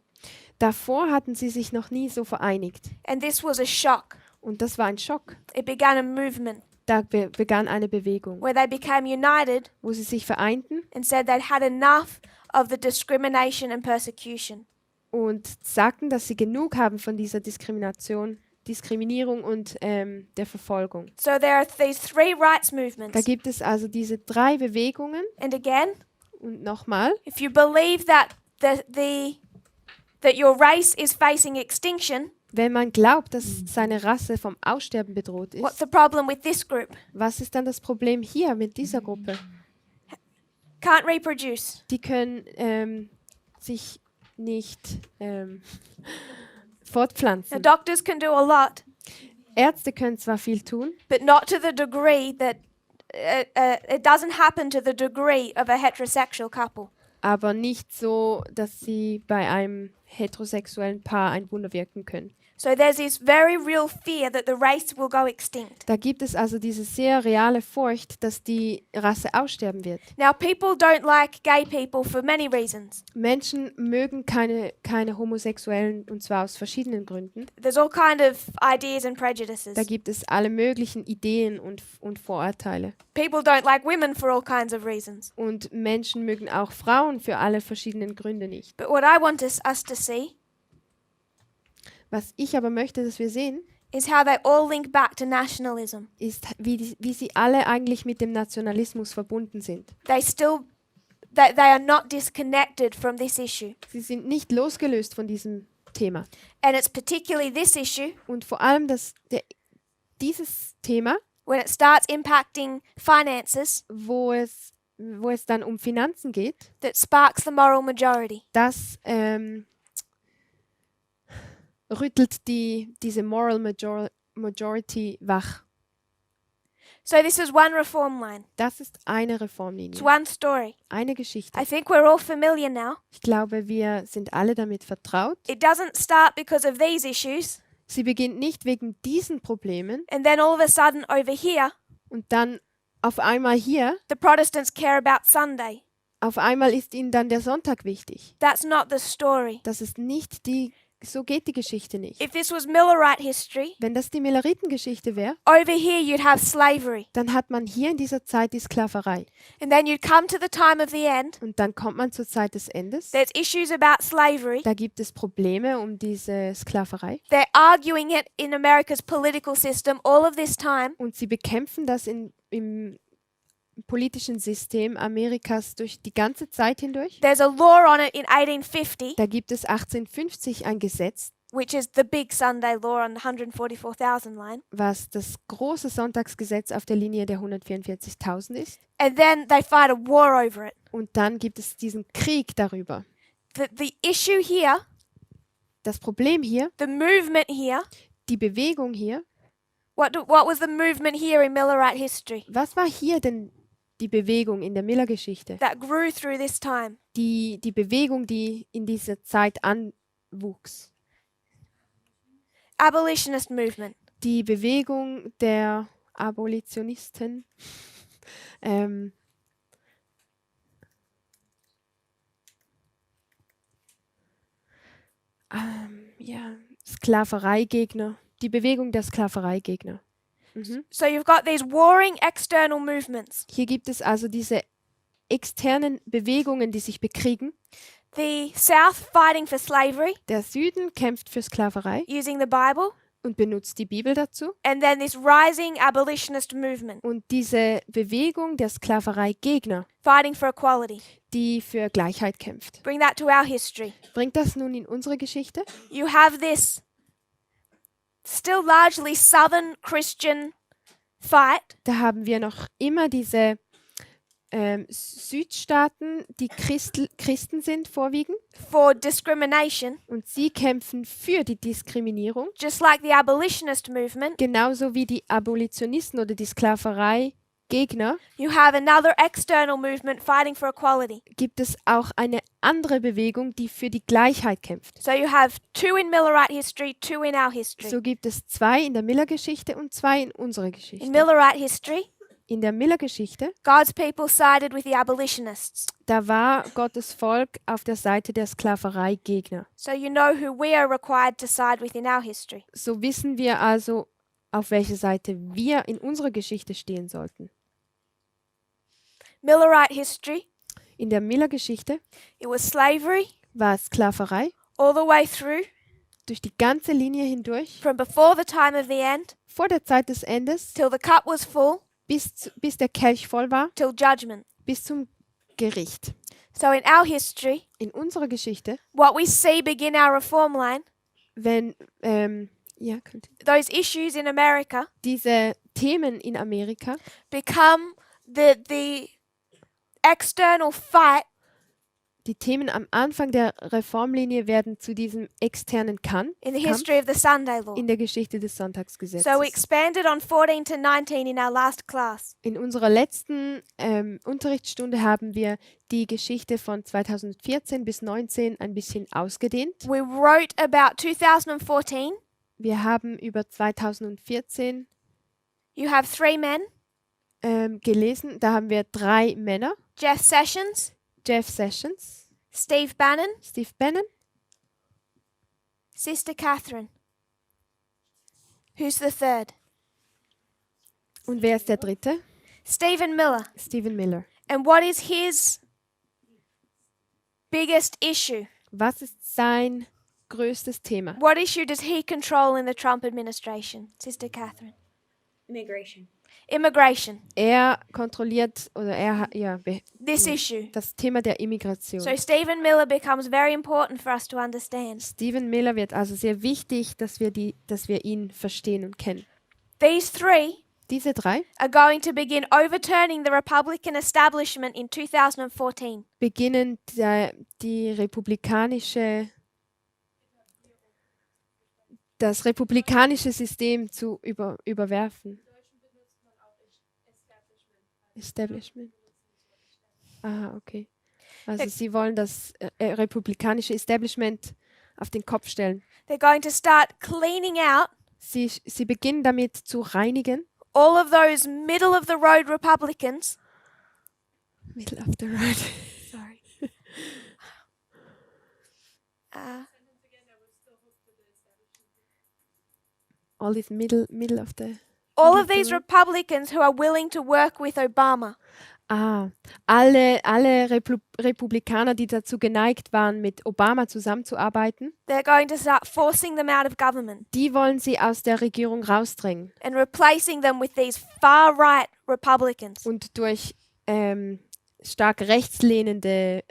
Davor hatten sie sich noch nie so vereinigt. And this was a shock. Und das war ein Schock. It began a movement Da begann eine Bewegung, where they became united wo sie sich vereinten and said they'd had enough of the discrimination and persecution. und sagten, dass sie genug haben von dieser Diskriminierung und der Verfolgung. So there are these three rights Da movements. gibt es also diese 3 Bewegungen. And again, Und nochmal, if you believe that that your race is facing extinction, wenn man glaubt, dass seine Rasse vom Aussterben bedroht what's ist, the problem with this group? was ist dann das Problem hier mit dieser Gruppe? Can't reproduce. Die können sich nicht fortpflanzen. The doctors can do a lot, Ärzte können zwar viel tun, but not to the degree that it doesn't happen to the degree of a heterosexual couple. aber nicht so, dass sie bei einem heterosexuellen Paar ein Wunder wirken können. So there's this very real fear that the race will go extinct. Da gibt es also diese sehr reale Furcht, dass die Rasse aussterben wird. Now, people don't like gay people for many reasons. Menschen mögen keine Homosexuellen, und zwar aus verschiedenen Gründen. There's all kind of ideas and prejudices. Da gibt es alle möglichen Ideen und Vorurteile. People don't like women for all kinds of reasons. Und Menschen mögen auch Frauen für alle verschiedenen Gründe nicht. But what I want us to see Was ich aber möchte, dass wir sehen, is how they all link back to nationalism. ist, wie sie alle eigentlich mit dem Nationalismus verbunden sind. They are not disconnected from this issue. Sie sind nicht losgelöst von diesem Thema. And it's particularly this issue, Und vor allem dieses Thema, when it starts impacting finances, wo es dann um Finanzen geht, that sparks the moral majority. das rüttelt diese Moral Majority wach. So this is one reform line. Das ist eine It's Reformlinie, one story. eine Geschichte. I think we're all familiar now. Ich glaube, wir sind alle damit vertraut. It doesn't start because of these issues, Sie beginnt nicht wegen diesen Problemen and then all of a sudden over here, und dann auf einmal hier, the Protestants care about Sunday. auf einmal ist ihnen dann der Sonntag wichtig. That's not the story. Das ist nicht so geht die Geschichte nicht. If this was Millerite history, Wenn das die Milleritengeschichte wäre, over here you'd have slavery. dann hat man hier in dieser Zeit die Sklaverei. And then you'd come to the time of the end. Und dann kommt man zur Zeit des Endes. There's issues about slavery. Da gibt es Probleme um diese Sklaverei. They're arguing it in America's political system all of this time. Und sie bekämpfen das im politischen System Amerikas durch die ganze Zeit hindurch. There's a law on it in 1850, Da gibt es 1850 ein Gesetz, which is the big Sunday law on the 144,000 line. was das große Sonntagsgesetz auf der Linie der 144.000 ist. And then they fight a war over it. Und dann gibt es diesen Krieg darüber. The issue here, Das Problem hier, the movement here, die Bewegung hier, what was the movement here in Millerite history was war hier denn die Bewegung in der Miller-Geschichte? that grew through this time? Die Bewegung, die in dieser Zeit anwuchs. Abolitionist movement. Die Bewegung der Abolitionisten. Ja, Sklavereigegner. Die Bewegung der Sklavereigegner. Mhm. So you've got these warring external movements. Hier gibt es also diese externen Bewegungen, die sich bekriegen. The South fighting for slavery Der Süden kämpft für Sklaverei using the Bible, und benutzt die Bibel dazu. and then this rising abolitionist movement Und diese Bewegung der Sklavereigegner, fighting for equality. die für Gleichheit kämpft. Bring that to our history. Bringt das nun in unsere Geschichte? You have this still largely southern Christian fight Da haben wir noch immer diese Südstaaten, die Christen sind vorwiegend. for discrimination, Und sie kämpfen für die Diskriminierung, just like the abolitionist movement genauso wie die Abolitionisten oder die Sklavereigegner Gegner you have another external movement fighting for equality. gibt es auch eine andere Bewegung, die für die Gleichheit kämpft. So you have two in Millerite history, two in our history. So gibt es 2 in der Miller-Geschichte und 2 in unserer In Geschichte. Millerite history, In der Miller-Geschichte, God's people sided with the abolitionists. da war Gottes Volk auf der Seite der Sklaverei-Gegner. So you know who we are required to side with in our history. So wissen wir also, auf welcher Seite wir in unserer Geschichte stehen sollten. Millerite history, In der Miller-Geschichte it was slavery war Sklaverei all the way through, durch die ganze Linie hindurch, from before the time of the end vor der Zeit des Endes, till the cup was full, bis der Kelch voll war, till judgment. bis zum Gericht. So in our history, In unserer Geschichte, what we see begin our reform line, wenn those issues in America diese Themen in Amerika become the external fight die Themen am Anfang der Reformlinie werden zu diesem externen in the Kampf history of the Sunday law. in der Geschichte des Sonntagsgesetzes. So we expanded on 14 to 19 in our last class. In unserer letzten Unterrichtsstunde haben wir die Geschichte von 2014 bis 19 ein bisschen ausgedehnt. We wrote about 2014. Wir haben über 2014 You have three men, gelesen. Da haben wir 3 Männer. Jeff Sessions, Jeff Sessions, Steve Bannon, Steve Bannon. Sister Catherine. Who's the third? Und wer ist der dritte? Stephen Miller. Stephen Miller. And what is his biggest issue? Was ist sein größtes Thema? What issue does he control in the Trump administration, Sister Catherine? Immigration. Immigration. Er kontrolliert oder This issue. das Thema der Immigration. So Stephen Miller becomes very important for us to understand. Stephen Miller wird also sehr wichtig, dass wir ihn verstehen und kennen. These three Diese 3 are going to begin overturning the Republican establishment in 2014. beginnen das republikanische System zu überwerfen. Establishment. Aha, okay. Also sie wollen das republikanische Establishment auf den Kopf stellen. They're going to start cleaning out Sie beginnen damit zu reinigen. all of those middle of the road Republicans. Middle of the road. Sorry. All these middle of the... All of these Republicans who are willing to work with Obama. Alle Republikaner, die dazu geneigt waren, mit Obama zusammenzuarbeiten, They're going to start forcing them out of government die wollen sie aus der Regierung rausdrängen and replacing them with these far right Republicans. und durch stark rechtslehnende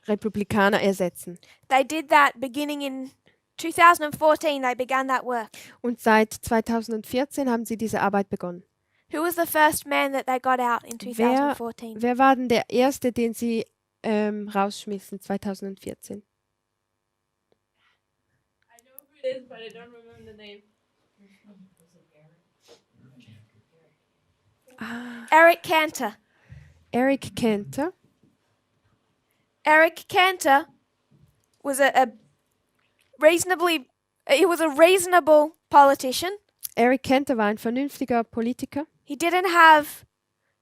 Republikaner ersetzen. They did that beginning in 2014. They began that work. Und seit 2014 haben sie diese Arbeit begonnen. Who was the first man that they got out in 2014? Wer war denn der Erste, den sie rausschmissen 2014? I know who it is, but I don't remember the name. Eric Cantor. Eric Cantor. Eric Cantor was a reasonable politician. Eric Cantor war ein vernünftiger Politiker. He didn't have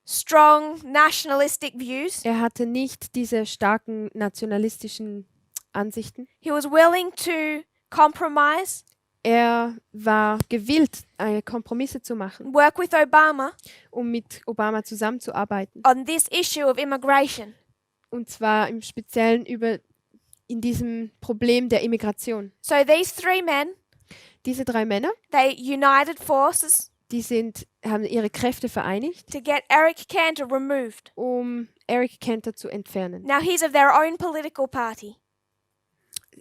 strong nationalistic views. Er hatte nicht diese starken nationalistischen Ansichten. He was willing to compromise, Er war gewillt, Kompromisse zu machen, work with Obama um mit Obama zusammenzuarbeiten. on this issue of immigration. Und zwar im Speziellen in diesem Problem der Immigration. So these three men, Diese 3 Männer, they united forces haben ihre Kräfte vereinigt, to get Eric Cantor removed. um Eric Cantor zu entfernen. Now he's of their own political party.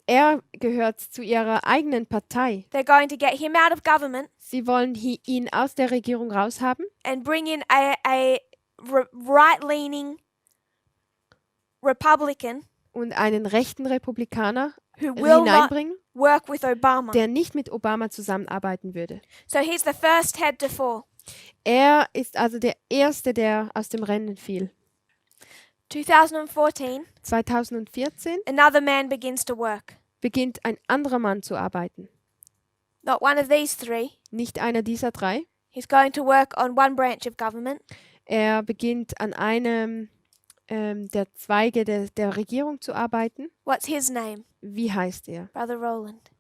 Er gehört zu ihrer eigenen Partei. They're going to get him out of government Sie wollen ihn aus der Regierung raushaben and bring in a right-leaning Republican und einen rechten Republikaner who will not hineinbringen, work with Obama. der nicht mit Obama zusammenarbeiten würde. So he's the first head to fall. Er ist also der Erste, der aus dem Rennen fiel. 2014, 2014 another man begins to work. beginnt ein anderer Mann zu arbeiten. Not one of these three. Nicht einer dieser drei. He's going to work on one branch of government. Er beginnt an einem der Zweige der Regierung zu arbeiten. What's his name? Wie heißt er? Brother Roland.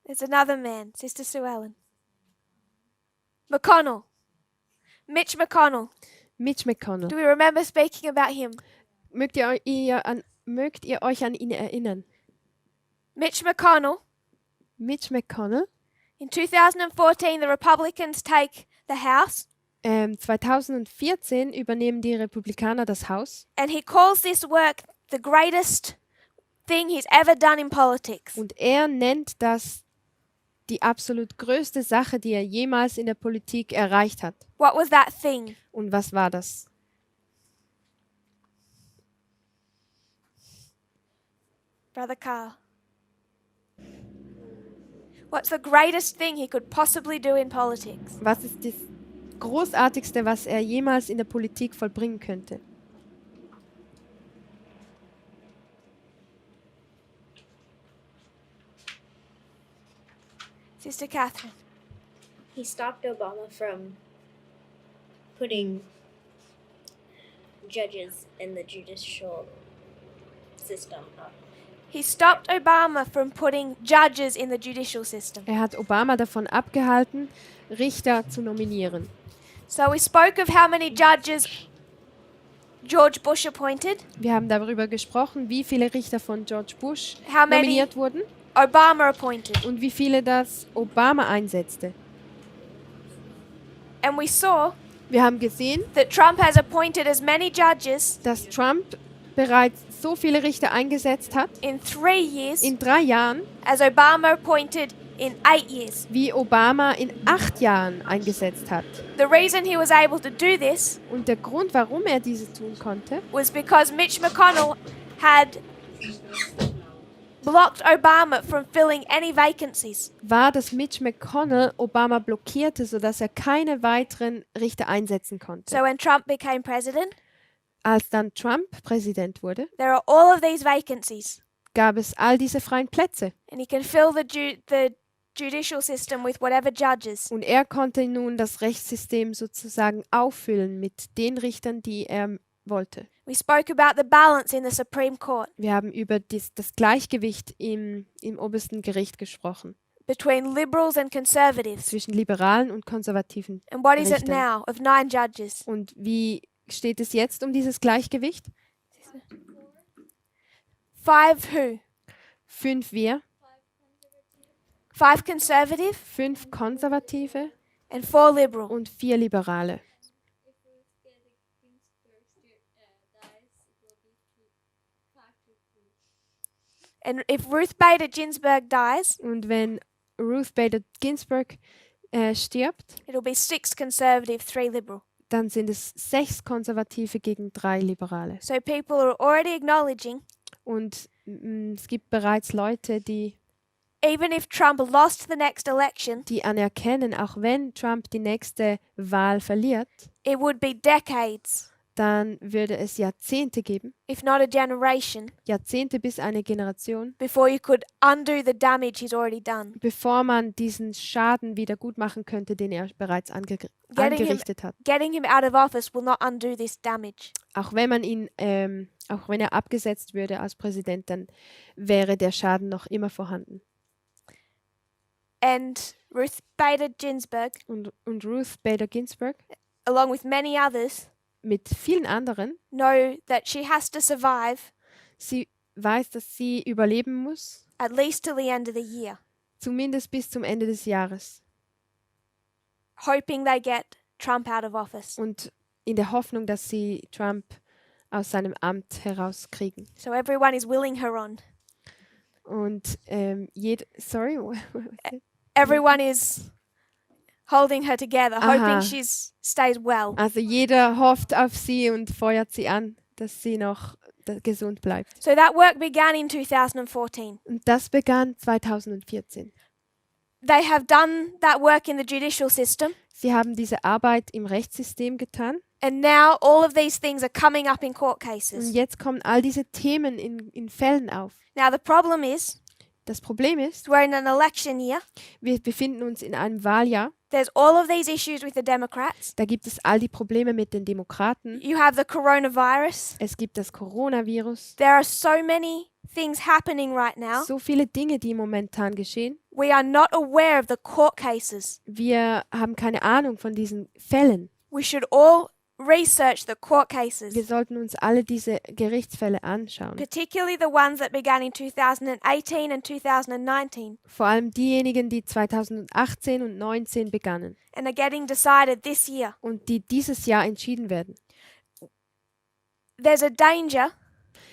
There's another man, Sister Sue Ellen. McConnell. Mitch McConnell. Mitch McConnell. Do we remember speaking about him? Mögt ihr euch an ihn erinnern? Mitch McConnell. Mitch McConnell. In 2014, the Republicans take the House, 2014 übernehmen die Republikaner das Haus and he calls this work the greatest thing he's ever done in politics. und er nennt das die absolut größte Sache, die er jemals in der Politik erreicht hat. What was that thing? Und was war das? Brother Carl. What's the greatest thing he could possibly do in politics? Was ist das Großartigste, was er jemals in der Politik vollbringen könnte? Sister Catherine. He stopped Obama from putting judges in the judicial system. He stopped Obama from putting judges in the judicial system. Er hat Obama davon abgehalten, Richter zu nominieren. So we spoke of how many judges George Bush appointed, Wir haben darüber gesprochen, wie viele Richter von George Bush how many nominiert wurden Obama appointed. und wie viele das Obama einsetzte. And we saw Wir haben gesehen, that Trump has appointed as many judges dass Trump bereits so viele Richter eingesetzt hat in 3 years in 3 Jahren, as Obama appointed in 8 years. wie Obama in 8 Jahren eingesetzt hat. The reason he was able to do this Und der Grund, warum er dieses tun konnte, was because Mitch McConnell had blocked Obama from filling any vacancies. war, dass Mitch McConnell Obama blockierte, sodass er keine weiteren Richter einsetzen konnte. So when Trump became president, Als dann Trump Präsident wurde, there are all of these vacancies, gab es all diese freien Plätze. and he can fill the judicial system with whatever judges. Und er konnte nun das Rechtssystem sozusagen auffüllen mit den Richtern, die er wollte. We spoke about the balance in the Supreme Court Wir haben über das Gleichgewicht im obersten Gericht gesprochen, between liberals and conservatives. zwischen Liberalen und Konservativen. And what is it Richter. now of 9 judges? Und wie steht es jetzt um dieses Gleichgewicht? 5 who? 5 wir, 5 conservative 5 Konservative and 4 liberal. und 4 Liberale. And if Ruth Bader Ginsburg dies, Und wenn Ruth Bader Ginsburg stirbt, it'll be 6 conservative, 3 liberal. dann sind es 6 Konservative gegen 3 Liberale. So people are already acknowledging, Und es gibt bereits Leute, die even if Trump lost the next election, anerkennen, auch wenn Trump die nächste Wahl verliert, it would be decades, dann würde es Jahrzehnte geben, if not a generation, Jahrzehnte bis eine Generation, before you could undo the damage he's already done. bevor man diesen Schaden wieder gut machen könnte, den er bereits angerichtet hat. Getting him out of office will not undo this damage. Auch wenn auch wenn er abgesetzt würde als Präsident, dann wäre der Schaden noch immer vorhanden. And Ruth Bader Ginsburg, Und Ruth Bader Ginsburg along with many others, mit vielen anderen, know that she has to survive sie weiß, dass sie überleben muss, at least till the end of the year, zumindest bis zum Ende des Jahres. hoping they get Trump out of office. Und in der Hoffnung, dass sie Trump aus seinem Amt herauskriegen. So everyone is willing her on. Und sorry, what was it? Everyone is holding her together, Aha. hoping she stays well. Also jeder hofft auf sie und feuert sie an, dass sie noch gesund bleibt. So that work began in 2014. Und das begann 2014. They have done that work in the judicial system, Sie haben diese Arbeit im Rechtssystem getan and now all of these things are coming up in court und cases. jetzt kommen all diese Themen in Fällen auf. Now, the problem is Das Problem ist, we're in an election year. wir befinden uns in einem Wahljahr. There's all of these issues with the Democrats. Da gibt es all die Probleme mit den Demokraten. You have the coronavirus. Es gibt das Coronavirus. There are so many things happening right now. So viele Dinge, die momentan geschehen. We are not aware of the court cases. Wir haben keine Ahnung von diesen Fällen. We should all research the court Wir cases, sollten uns alle diese Gerichtsfälle anschauen. particularly the ones that began in 2018 and 2019 Vor allem diejenigen, die 2018 und 2019 begannen and are getting decided this year. und die dieses Jahr entschieden werden. There's a danger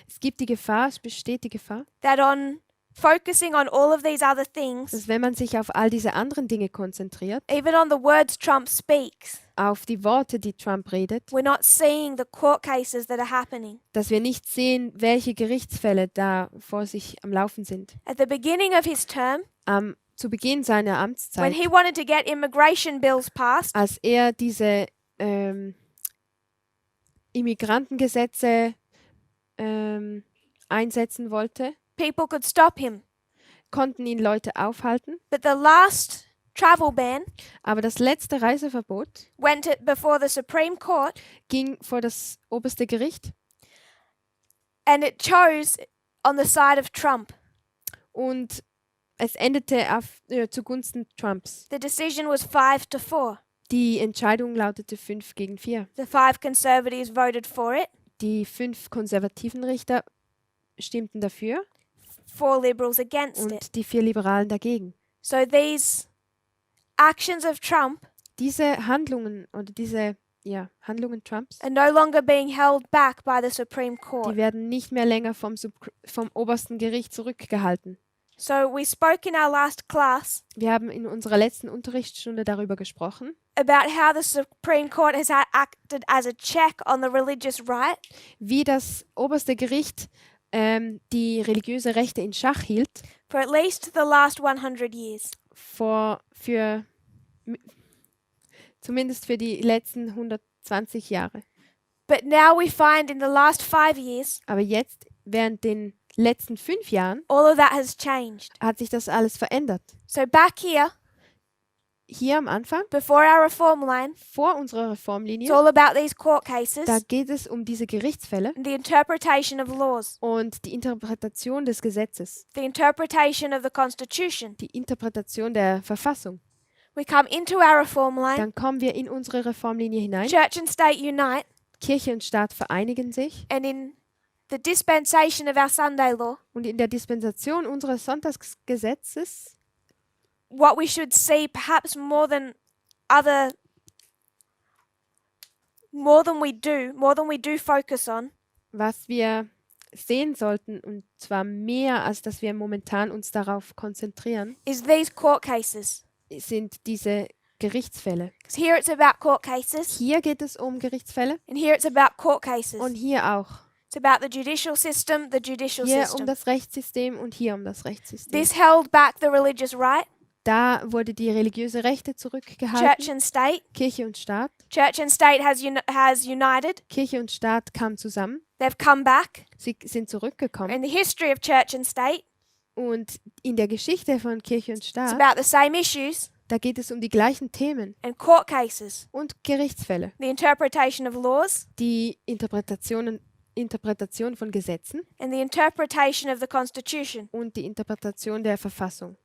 Es gibt die Gefahr, es besteht die Gefahr, that on focusing on all of these other things, dass wenn man sich auf all diese anderen Dinge konzentriert, even on the words Trump speaks, auf die Worte, die Trump redet, we're not seeing the court cases that are happening. dass wir nicht sehen, welche Gerichtsfälle da vor sich am Laufen sind. At the beginning of his term, Zu Beginn seiner when Amtszeit, he wanted to get immigration bills passed, als er diese Immigrantengesetze einsetzen wollte, people could stop him. konnten ihn Leute aufhalten. But the last travel ban Aber das letzte Reiseverbot before the Supreme Court, ging vor das oberste Gericht and it chose on the side of Trump. und es endete zugunsten Trumps. The decision was 5-4. Die Entscheidung lautete 5-4. The 5 conservatives voted for it, Die 5 konservativen Richter stimmten dafür 4 liberals against it. und die 4 Liberalen dagegen. So these actions of Trump Diese Handlungen oder diese Handlungen Trumps, are no longer being held back by the Supreme die Court. werden nicht mehr länger vom obersten Gericht zurückgehalten. So we spoke in our last class Wir haben in unserer letzten Unterrichtsstunde darüber gesprochen, about how the Supreme Court has acted as a check on the religious right, wie das oberste Gericht die religiöse Rechte in Schach hielt, for at least the last 100 years. Zumindest für die letzten 120 Jahre. But now we find in the last 5 years, Aber jetzt, während den letzten 5 Jahren, all of that has changed. hat sich das alles verändert. So back here, Hier am Anfang, before our reform line, vor unserer it's Reformlinie, all about these court cases da geht es um diese Gerichtsfälle and the interpretation of laws, und die Interpretation des Gesetzes, the interpretation of the Constitution. die Interpretation der Verfassung. We come into our reform line, Dann kommen wir in unsere Reformlinie hinein. church and state unite, Kirche und Staat vereinigen sich and in the dispensation of our Sunday law, und in der Dispensation unseres Sonntagsgesetzes, what we should see perhaps more than we do focus on, was wir sehen sollten, und zwar mehr, als dass wir momentan uns darauf konzentrieren, is these court cases. sind diese Gerichtsfälle. Because here it's about court cases, Hier geht es um Gerichtsfälle and here it's about court cases. und hier auch. It's about the judicial system, Hier um system. das Rechtssystem und hier um das Rechtssystem. This held back the religious right, Da wurde die religiöse Rechte church zurückgehalten. and state. Kirche und Staat. Church and state has united. Kirche und Staat kamen zusammen. They've come back. Sie sind zurückgekommen. In the history of church and state, Und in der Geschichte von Kirche und it's Staat, about the same issues da geht es um die gleichen Themen and court cases. und Gerichtsfälle. The interpretation of laws Die Interpretation von Gesetzen and the interpretation of the Constitution. und die Interpretation der Verfassung.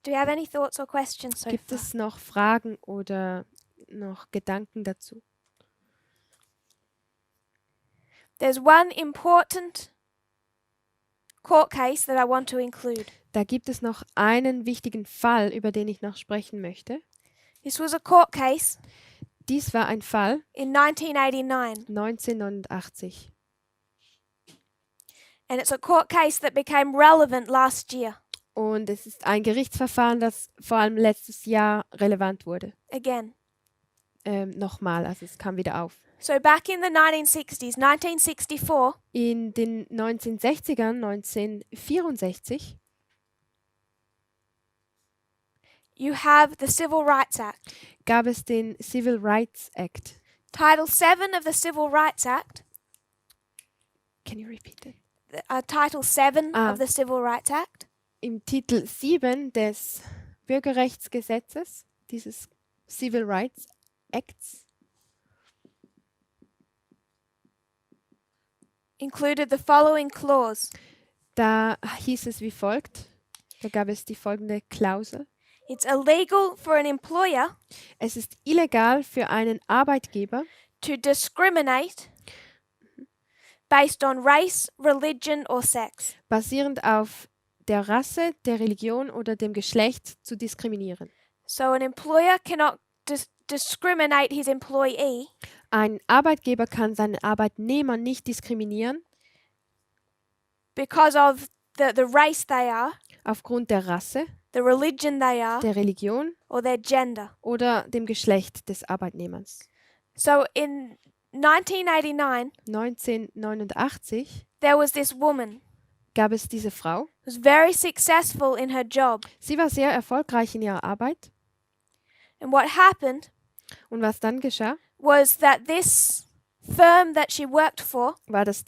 Do you have any thoughts or questions so Gibt far? es noch Fragen oder noch Gedanken dazu? There's one important court case that I want to include. Da gibt es noch einen wichtigen Fall, über den ich noch sprechen möchte. This was a court case Dies war ein Fall in 1989, 1989 and it's a court case that became relevant last year. und es ist ein Gerichtsverfahren, das vor allem letztes Jahr relevant wurde. Again, Nochmal, also es kam wieder auf. So back in the 1960s, 1964, In den 1960ern, 1964, you have the Civil Rights Act. gab es den Civil Rights Act. Title 7 of the Civil Rights Act, Can you repeat it? Title 7 Ah. of the Civil Rights Act Im Titel 7 des Bürgerrechtsgesetzes, dieses Civil Rights Acts, included the following clause. da hieß es wie folgt, da gab es die folgende Klausel. It's illegal for an employer Es ist illegal für einen Arbeitgeber, to discriminate based on race, religion, or sex. basierend auf der Rasse, der Religion oder dem Geschlecht zu diskriminieren. So an employer cannot discriminate his employee Ein Arbeitgeber kann seinen Arbeitnehmer nicht diskriminieren because of the race they are, aufgrund der Rasse, the religion they are, der Religion or their gender. oder dem Geschlecht des Arbeitnehmers. So in 1989, 1989 there was this woman gab es diese Frau. who was very successful in her job. Sie war sehr erfolgreich in ihrer Arbeit. And what happened Und was dann geschah, was that this firm that she worked for war, dass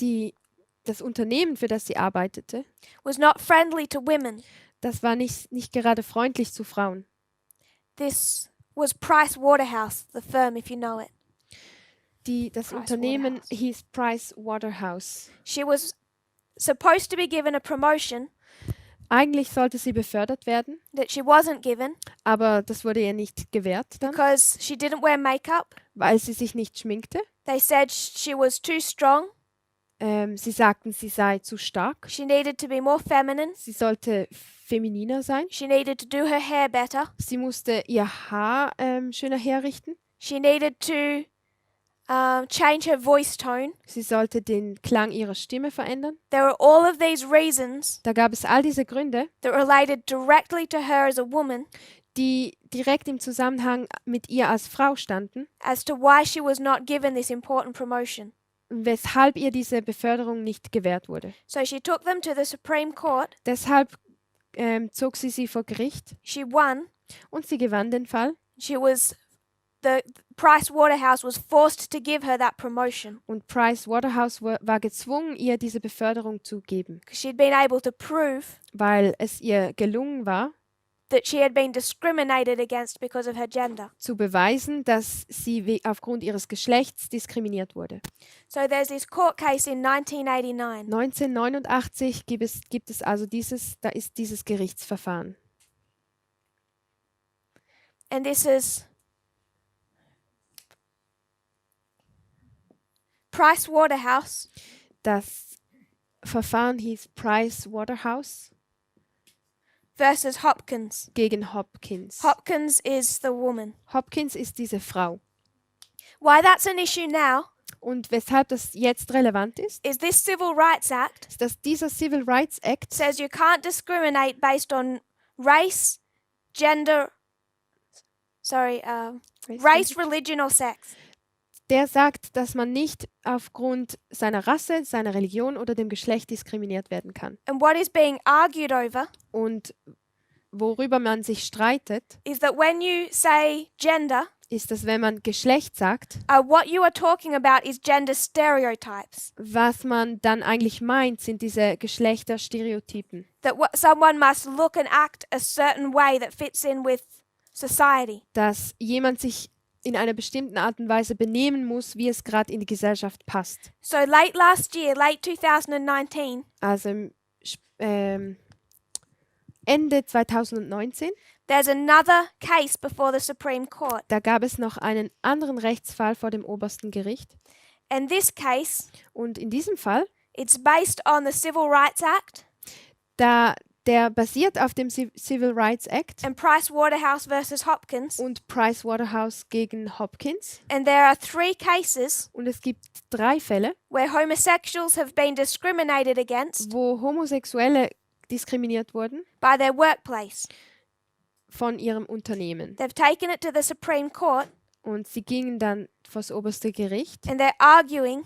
das Unternehmen, für das sie arbeitete, was not friendly to women. das war nicht gerade freundlich zu Frauen. This was Price Waterhouse, the firm, if you know it. Das Price Unternehmen Waterhouse. hieß Price Waterhouse. She was supposed to be given a promotion Eigentlich sollte sie befördert werden, that she wasn't given aber das wurde ihr nicht gewährt dann, because she didn't wear makeup. weil sie sich nicht schminkte. They said she was too strong. Sie sagten, sie sei zu stark. She needed to be more feminine. Sie sollte femininer sein. She needed to do her hair better. Sie musste ihr Haar schöner herrichten. She needed to change her voice tone. Sie sollte den Klang ihrer Stimme verändern. There were all of these reasons Da gab es all diese Gründe, that related directly to her as a woman die direkt im Zusammenhang mit ihr als Frau standen, as to why she was not given this important promotion. weshalb ihr diese Beförderung nicht gewährt wurde. So she took them to the Supreme Court. Deshalb zog sie vor Gericht She won. und sie gewann den Fall. The Price Waterhouse was forced to give her that promotion Und Price Waterhouse war gezwungen, ihr diese Beförderung zu geben, because she'd been able to prove weil es ihr gelungen war, that she had been discriminated against because of her gender. zu beweisen, dass sie aufgrund ihres Geschlechts diskriminiert wurde. So there's this court case in 1989. 1989 gibt es also dieses Gerichtsverfahren. And this is Price Waterhouse Das Verfahren hieß Price Waterhouse versus Hopkins. gegen Hopkins. Hopkins is the woman. Hopkins ist diese Frau. Why that's an issue now Und weshalb das jetzt relevant ist, is this Civil Rights Act ist, dass dieser Civil Rights Act says you can't discriminate based on race, gender, race, religion, or sex. der sagt, dass man nicht aufgrund seiner Rasse, seiner Religion oder dem Geschlecht diskriminiert werden kann. And what is being argued over Und worüber man sich streitet, is that when you say gender, ist, dass wenn man Geschlecht sagt, what you are talking about is gender stereotypes. was man dann eigentlich meint, sind diese Geschlechterstereotypen. That someone must look and act a certain way that fits in with society. Dass jemand sich in einer bestimmten Art und Weise benehmen muss, wie es gerade in die Gesellschaft passt. So late 2019, Also Ende 2019, there's another case before the Supreme Court. da gab es noch einen anderen Rechtsfall vor dem obersten Gericht. And this case, Und in diesem Fall, it's based on the Civil Rights Act der basiert auf dem Civil Rights Act and Price Waterhouse versus Hopkins. und Price Waterhouse gegen Hopkins. And there are 3 cases Und es gibt 3 Fälle, where homosexuals have been discriminated against wo Homosexuelle diskriminiert wurden by their workplace. von ihrem Unternehmen. They've taken it to the Supreme Court, Und sie gingen dann vors oberste Gericht. and they're arguing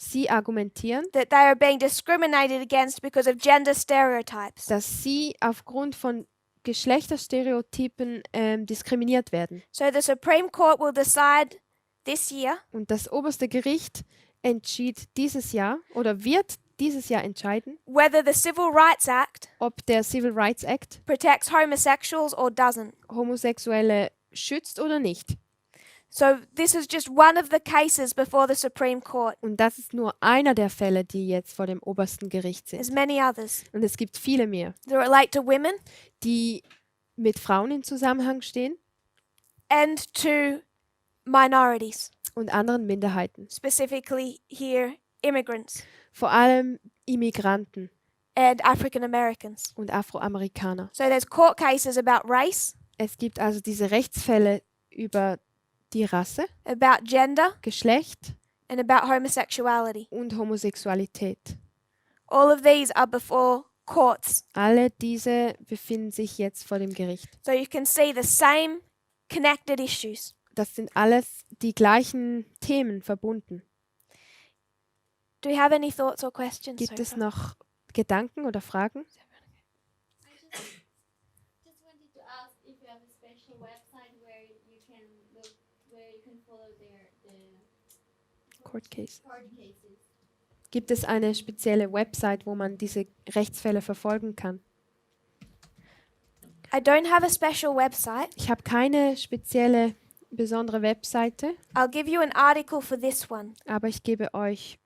Sie argumentieren, that they are being discriminated against because of gender stereotypes. dass sie aufgrund von Geschlechterstereotypen diskriminiert werden. So the Supreme Court will decide this year Und das oberste Gericht entschied dieses Jahr oder wird dieses Jahr entscheiden, whether the Civil Rights Act ob der Civil Rights Act protects homosexuals or doesn't. Homosexuelle schützt oder nicht. So this is just one of the cases before the Supreme Court. Und das ist nur einer der Fälle, die jetzt vor dem obersten Gericht There's sind. many others Und es gibt viele mehr, that relate to women die mit Frauen in Zusammenhang stehen and to minorities, und anderen Minderheiten. specifically here immigrants Vor allem Immigranten and African Americans. und Afroamerikaner. So there's court cases about race, Es gibt also diese Rechtsfälle über die Rasse, about gender, Geschlecht and about homosexuality. und Homosexualität. All of these are before courts. Alle diese befinden sich jetzt vor dem Gericht. So you can see the same connected issues. Das sind alles die gleichen Themen verbunden. Do we have any thoughts or questions? Gibt so es far? noch Gedanken oder Fragen? Just wanted to ask if you have a special website where you can look, where you can follow the Court case. court cases. Gibt es eine spezielle Website, wo man diese Rechtsfälle verfolgen kann? I don't have a special website. Ich habe keine spezielle, besondere Webseite, I'll give you an article for this one. aber ich gebe euch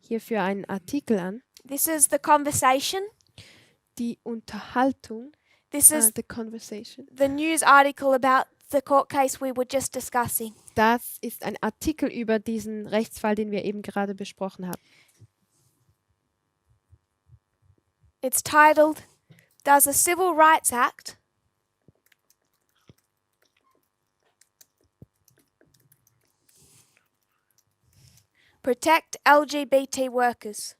hierfür einen Artikel an. This is the conversation. Die Unterhaltung, This is the conversation. the news article about the court case we were just discussing. Das ist ein Artikel über diesen Rechtsfall, den wir eben gerade besprochen haben. It's titled, Does the Civil Rights Act protect LGBT workers?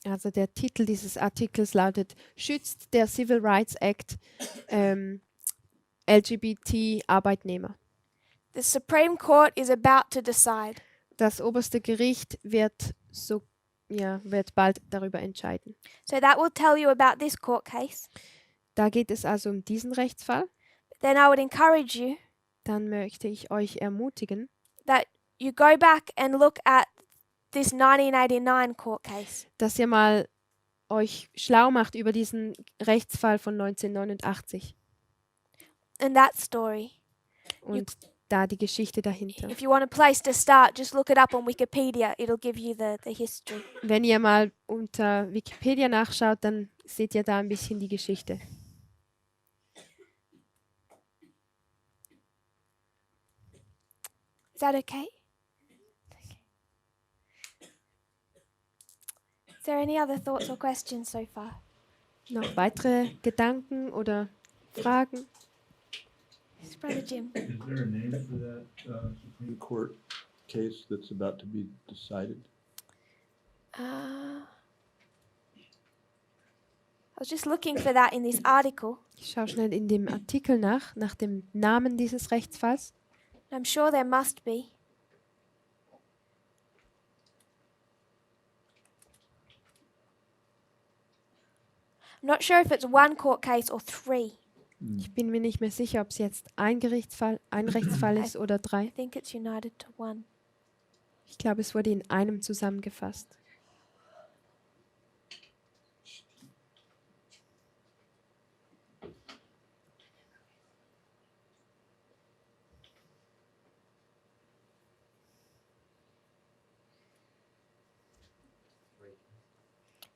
Also der Titel dieses Artikels lautet: Schützt der Civil Rights Act LGBT-Arbeitnehmer? The Supreme Court is about to decide. Das oberste Gericht wird bald darüber entscheiden. So that will tell you about this court case. Da geht es also um diesen Rechtsfall. Then I would encourage you Dann möchte ich euch ermutigen, that you go back and look at this 1989 court case. dass ihr mal euch schlau macht über diesen Rechtsfall von 1989 And that story. und da die Geschichte dahinter. If you want a place to start, just look it up on Wikipedia. It'll give you the history. Wenn ihr mal unter Wikipedia nachschaut, dann seht ihr da ein bisschen die Geschichte. Is that okay? Is there any other thoughts or questions so far? Noch weitere Gedanken oder Fragen? Yes, Brother Jim. Is there a name for that Supreme Court case that's about to be decided? I was just looking for that in this article. Ich schaue schnell in dem Artikel nach dem Namen dieses Rechtsfalls. I'm sure there must be. I'm not sure if it's one court case or three. Ich bin mir nicht mehr sicher, ob es jetzt ein Rechtsfall ist oder I 3. think it's united to one. Ich glaube, es wurde in einem zusammengefasst.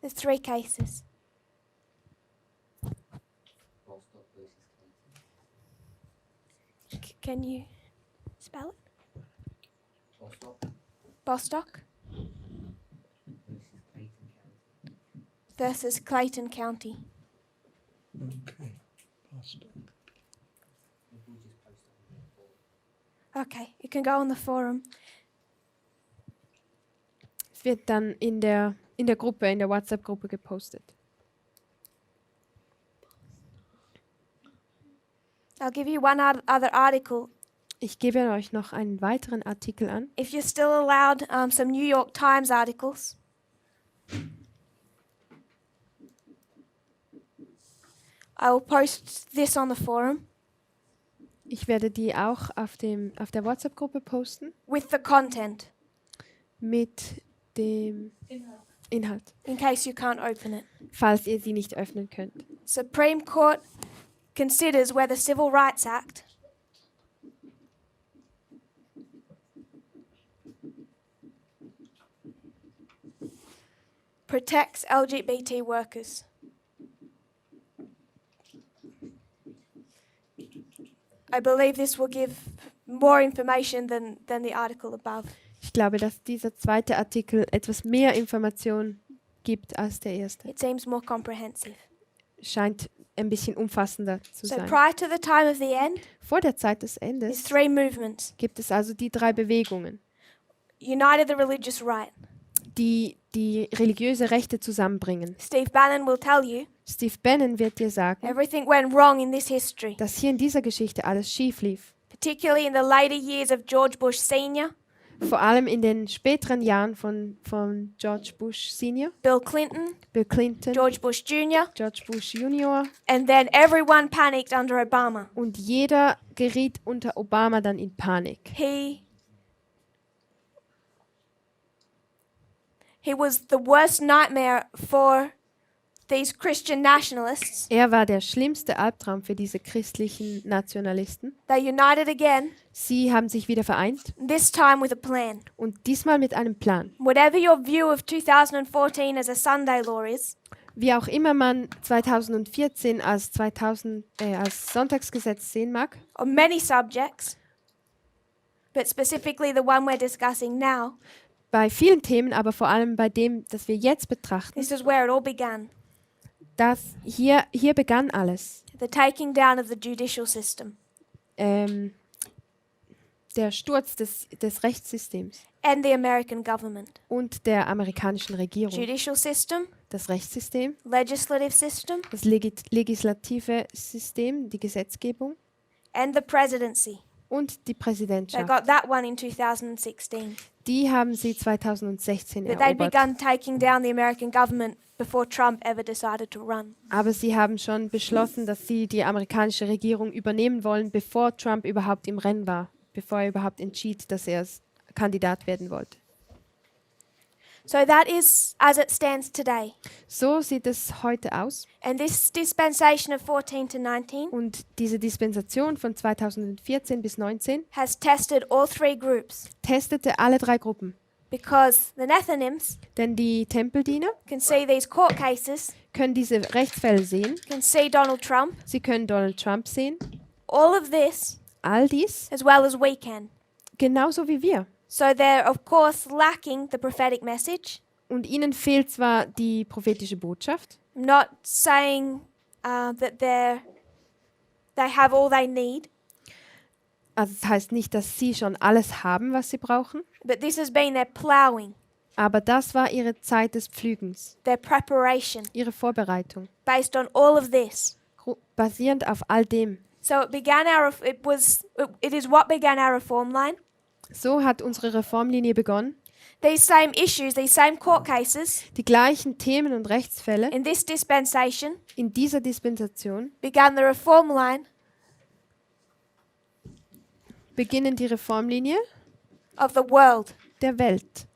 There's three cases. Can you spell it? Bostock versus Clayton County. Okay. Boston. Okay, you can go on the forum. Das wird dann in der Gruppe, in der WhatsApp-Gruppe gepostet. I'll give you one other article. Ich gebe euch noch einen weiteren Artikel an. If you're still allowed some New York Times articles. I will post this on the forum Ich werde die auch auf der WhatsApp-Gruppe posten with the content mit dem Inhalt, in case you can't open it. falls ihr sie nicht öffnen könnt. Supreme Court considers whether Civil Rights Act protects LGBT workers. I believe this will give more information than the article above. Ich glaube, dass dieser zweite Artikel etwas mehr Information gibt als der erste. It seems more comprehensive. Scheint ein bisschen umfassender zu So sein. prior to the time of the end, Vor der Zeit des there's Endes 3 movements. gibt es also die 3 Bewegungen, United the religious right. die die religiöse Rechte zusammenbringen. Steve Bannon will tell you Steve Bannon wird dir sagen, everything went wrong in this history, dass hier in dieser Geschichte alles schief lief. particularly in the later years of George Bush Sr., Vor allem in den späteren Jahren von George Bush Senior, Bill Clinton, Bill Clinton, George Bush Jr., George Bush Junior, and then everyone panicked under Obama. und jeder geriet unter Obama dann in Panik. He was the worst nightmare for these Christian nationalists. Er war der schlimmste Albtraum für diese christlichen Nationalisten. They united again, Sie haben sich wieder vereint this time with a plan. und diesmal mit einem Plan. Whatever your view of 2014 as a Sunday law is, Wie auch immer man 2014 als Sonntagsgesetz sehen mag, on many subjects, but specifically the one we're discussing now, bei vielen Themen, aber vor allem bei dem, das wir jetzt betrachten, this is where it all began. hier begann alles. The taking down of the judicial system Der Sturz des Rechtssystems and the American government. und der amerikanischen Regierung. Judicial system, Das Rechtssystem, legislative system, das legislative System, die Gesetzgebung and the presidency. und die They Präsidentschaft. got that one in 2016. Die haben sie 2016 But they'd erobert. begun taking down the American government before Trump ever decided to run. Aber sie haben schon beschlossen, dass sie die amerikanische Regierung übernehmen wollen, bevor Trump überhaupt im Rennen war, bevor er überhaupt entschied, dass er Kandidat werden wollte. So that is as it stands today. So sieht es heute aus. And this dispensation of 14 to 19 Und diese Dispensation von 2014 bis 19 has tested all 3 groups testete alle 3 Gruppen. because the Nethinims Denn die Tempeldiener can see these court cases, können diese Rechtsfälle sehen. can see Donald Trump, Sie können Donald Trump sehen. all of this, All dies, as well as we can. genauso wie wir. So they're, of course, lacking the prophetic message. Und ihnen fehlt zwar die prophetische Botschaft. I'm not saying that they have all they need, Also das heißt nicht, dass sie schon alles haben, was sie brauchen. but this has been their ploughing, Aber das war ihre Zeit des Pflügens, their preparation, ihre Vorbereitung, based on all of this. basierend auf all dem. So it is what began our reform line. So hat unsere Reformlinie begonnen. These same issues, these same court cases Die gleichen Themen und Rechtsfälle in this dispensation in dieser Dispensation began the reform line beginnen die Reformlinie of the world. der Welt.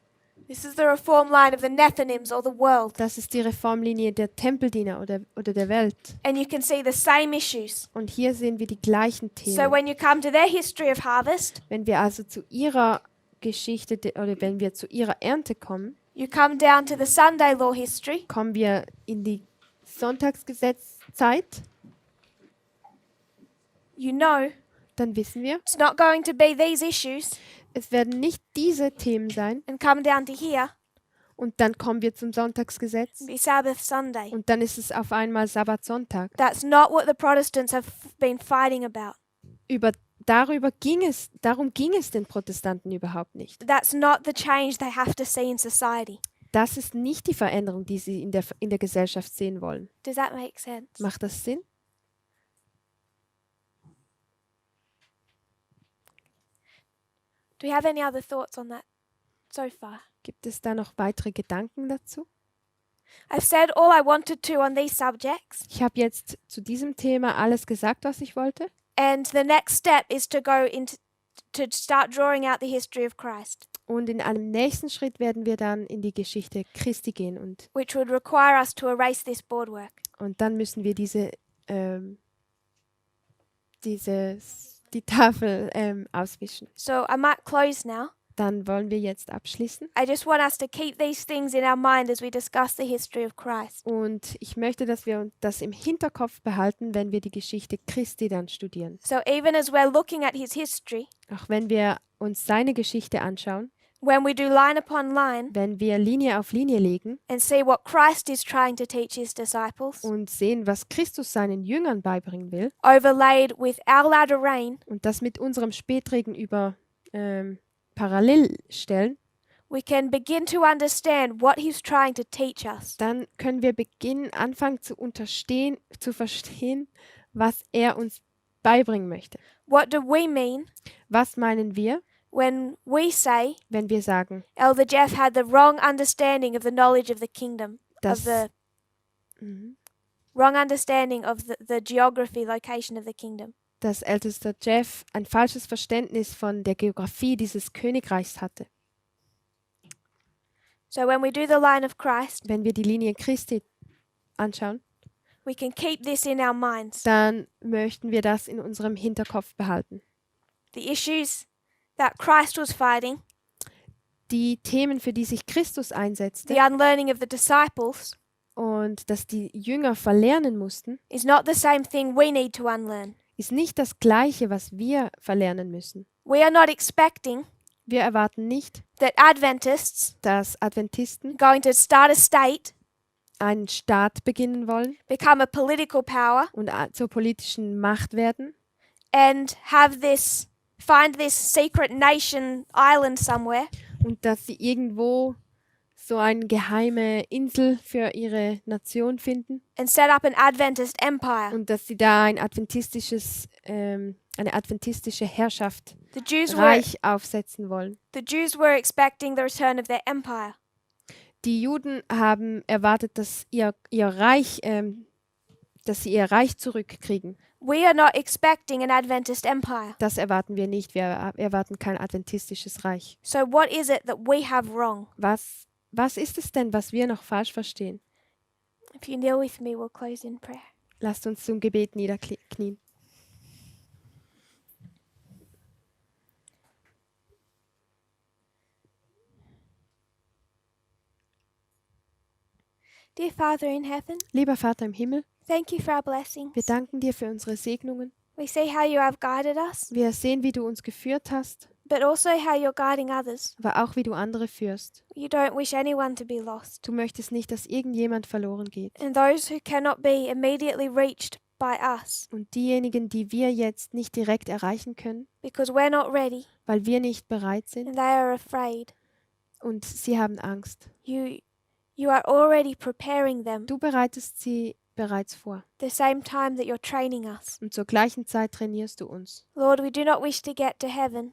This is the reform line of the Nethinims or the world. Das ist die Reformlinie der Tempeldiener oder der Welt. And you can see the same issues. Und hier sehen wir die gleichen So Themen. when you come to their history of harvest, Wenn wir also zu ihrer Geschichte oder wenn wir zu ihrer Ernte kommen, you come down to the Sunday law history, kommen wir in die Sonntagsgesetzzeit, you know dann wissen wir, it's not going to be these issues, es werden nicht diese Themen sein and come down to here und dann kommen wir zum Sonntagsgesetz and be Sabbath Sunday. und dann ist es auf einmal Sabbatsonntag. That's not what the Protestants have been fighting about. Über darum ging es den Protestanten überhaupt nicht. That's not the change they have to see in society. Das ist nicht die Veränderung, die sie in der Gesellschaft sehen wollen. Does that make sense? Macht das Sinn? Do we have any other thoughts on that so far? Gibt es da noch weitere Gedanken dazu? I've said all I wanted to on these subjects, Ich habe jetzt zu diesem Thema alles gesagt, was ich wollte. and the next step is to go into to start drawing out the history of Christ, Und in einem nächsten Schritt werden wir dann in die Geschichte Christi gehen which would require us to erase this boardwork. und dann müssen wir die Tafel auswischen. So I might close now. Dann wollen wir jetzt abschließen. I just want us to keep these things in our mind as we discuss the history of Christ. Und ich möchte, dass wir das im Hinterkopf behalten, wenn wir die Geschichte Christi dann studieren. So even as we're looking at his history, Auch wenn wir uns seine Geschichte anschauen, when we do line upon line wenn wir Linie auf Linie legen and see what Christ is trying to teach his disciples, und sehen, was Christus seinen Jüngern beibringen will overlaid with our latter rain, und das mit unserem Spätregen parallel stellen, we can begin to understand what he's trying to teach us. dann können wir anfangen zu verstehen, was er uns beibringen möchte. What do we mean Was meinen wir, when we say wenn wir sagen, Elder Jeff had the wrong understanding of the knowledge of the kingdom, dass, of the Mhm. wrong understanding of the geography, location of the kingdom? dass ältester Jeff ein falsches Verständnis von der Geografie dieses Königreichs hatte? So when we do the line of Christ, Wenn wir die Linie Christi anschauen, we can keep this in our minds. dann möchten wir das in unserem Hinterkopf behalten. The issues that Christ was fighting, Die Themen, für die sich Christus einsetzte the unlearning of the disciples, und dass die Jünger verlernen mussten, is not the same thing we need to unlearn. ist nicht das Gleiche, was wir verlernen müssen. We are not expecting Wir erwarten nicht, that Adventists dass Adventisten are going to start a state, einen Staat beginnen wollen become a political power, und zur politischen Macht werden and find this secret nation island somewhere und dass sie irgendwo so eine geheime Insel für ihre Nation finden and set up an Adventist empire. und dass sie da eine adventistische Herrschaft, The Jews Reich aufsetzen wollen. were expecting the return of their empire. Die Juden haben erwartet, dass sie ihr Reich zurückkriegen. We are not expecting an Adventist empire. Das erwarten wir nicht. Wir erwarten kein adventistisches Reich. So what is it that we have wrong? Was ist es denn, was wir noch falsch verstehen? If you kneel with me, we'll close in prayer. Lasst uns zum Gebet niederknien. Dear Father in heaven, Lieber Vater im Himmel, thank you for our blessings. wir danken dir für unsere Segnungen. We see how you have guided us, Wir sehen, wie du uns geführt hast, but also how you're guiding others. aber auch, wie du andere führst. You don't wish anyone to be lost. Du möchtest nicht, dass irgendjemand verloren geht. And those who cannot be immediately reached by us, Und diejenigen, die wir jetzt nicht direkt erreichen können, because we're not ready weil wir nicht bereit sind and they are afraid, und sie haben Angst. you are already preparing them Du bereitest sie bereits vor. the same time that you're training us. Und zur gleichen Zeit trainierst du uns. Lord, we do not wish to get to heaven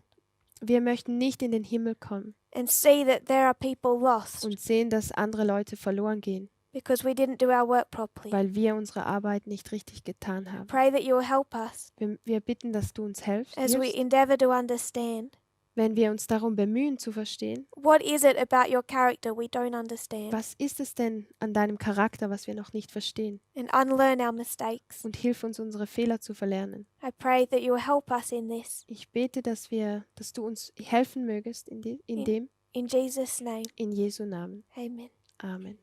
Wir möchten nicht in den Himmel kommen and see that there are people lost und sehen, dass andere Leute verloren gehen, because we didn't do our work properly. weil wir unsere Arbeit nicht richtig getan haben. Pray that you will help us Wir bitten, dass du uns helfst, as we endeavor to understand. wenn wir uns darum bemühen zu verstehen, What is it about your character we don't understand? was ist es denn an deinem Charakter, was wir noch nicht verstehen? And unlearn our mistakes. Und hilf uns, unsere Fehler zu verlernen. I pray that you will help us in this. Ich bete, dass du uns helfen mögest in dem, In Jesus' name, in Jesu Namen. amen. Amen.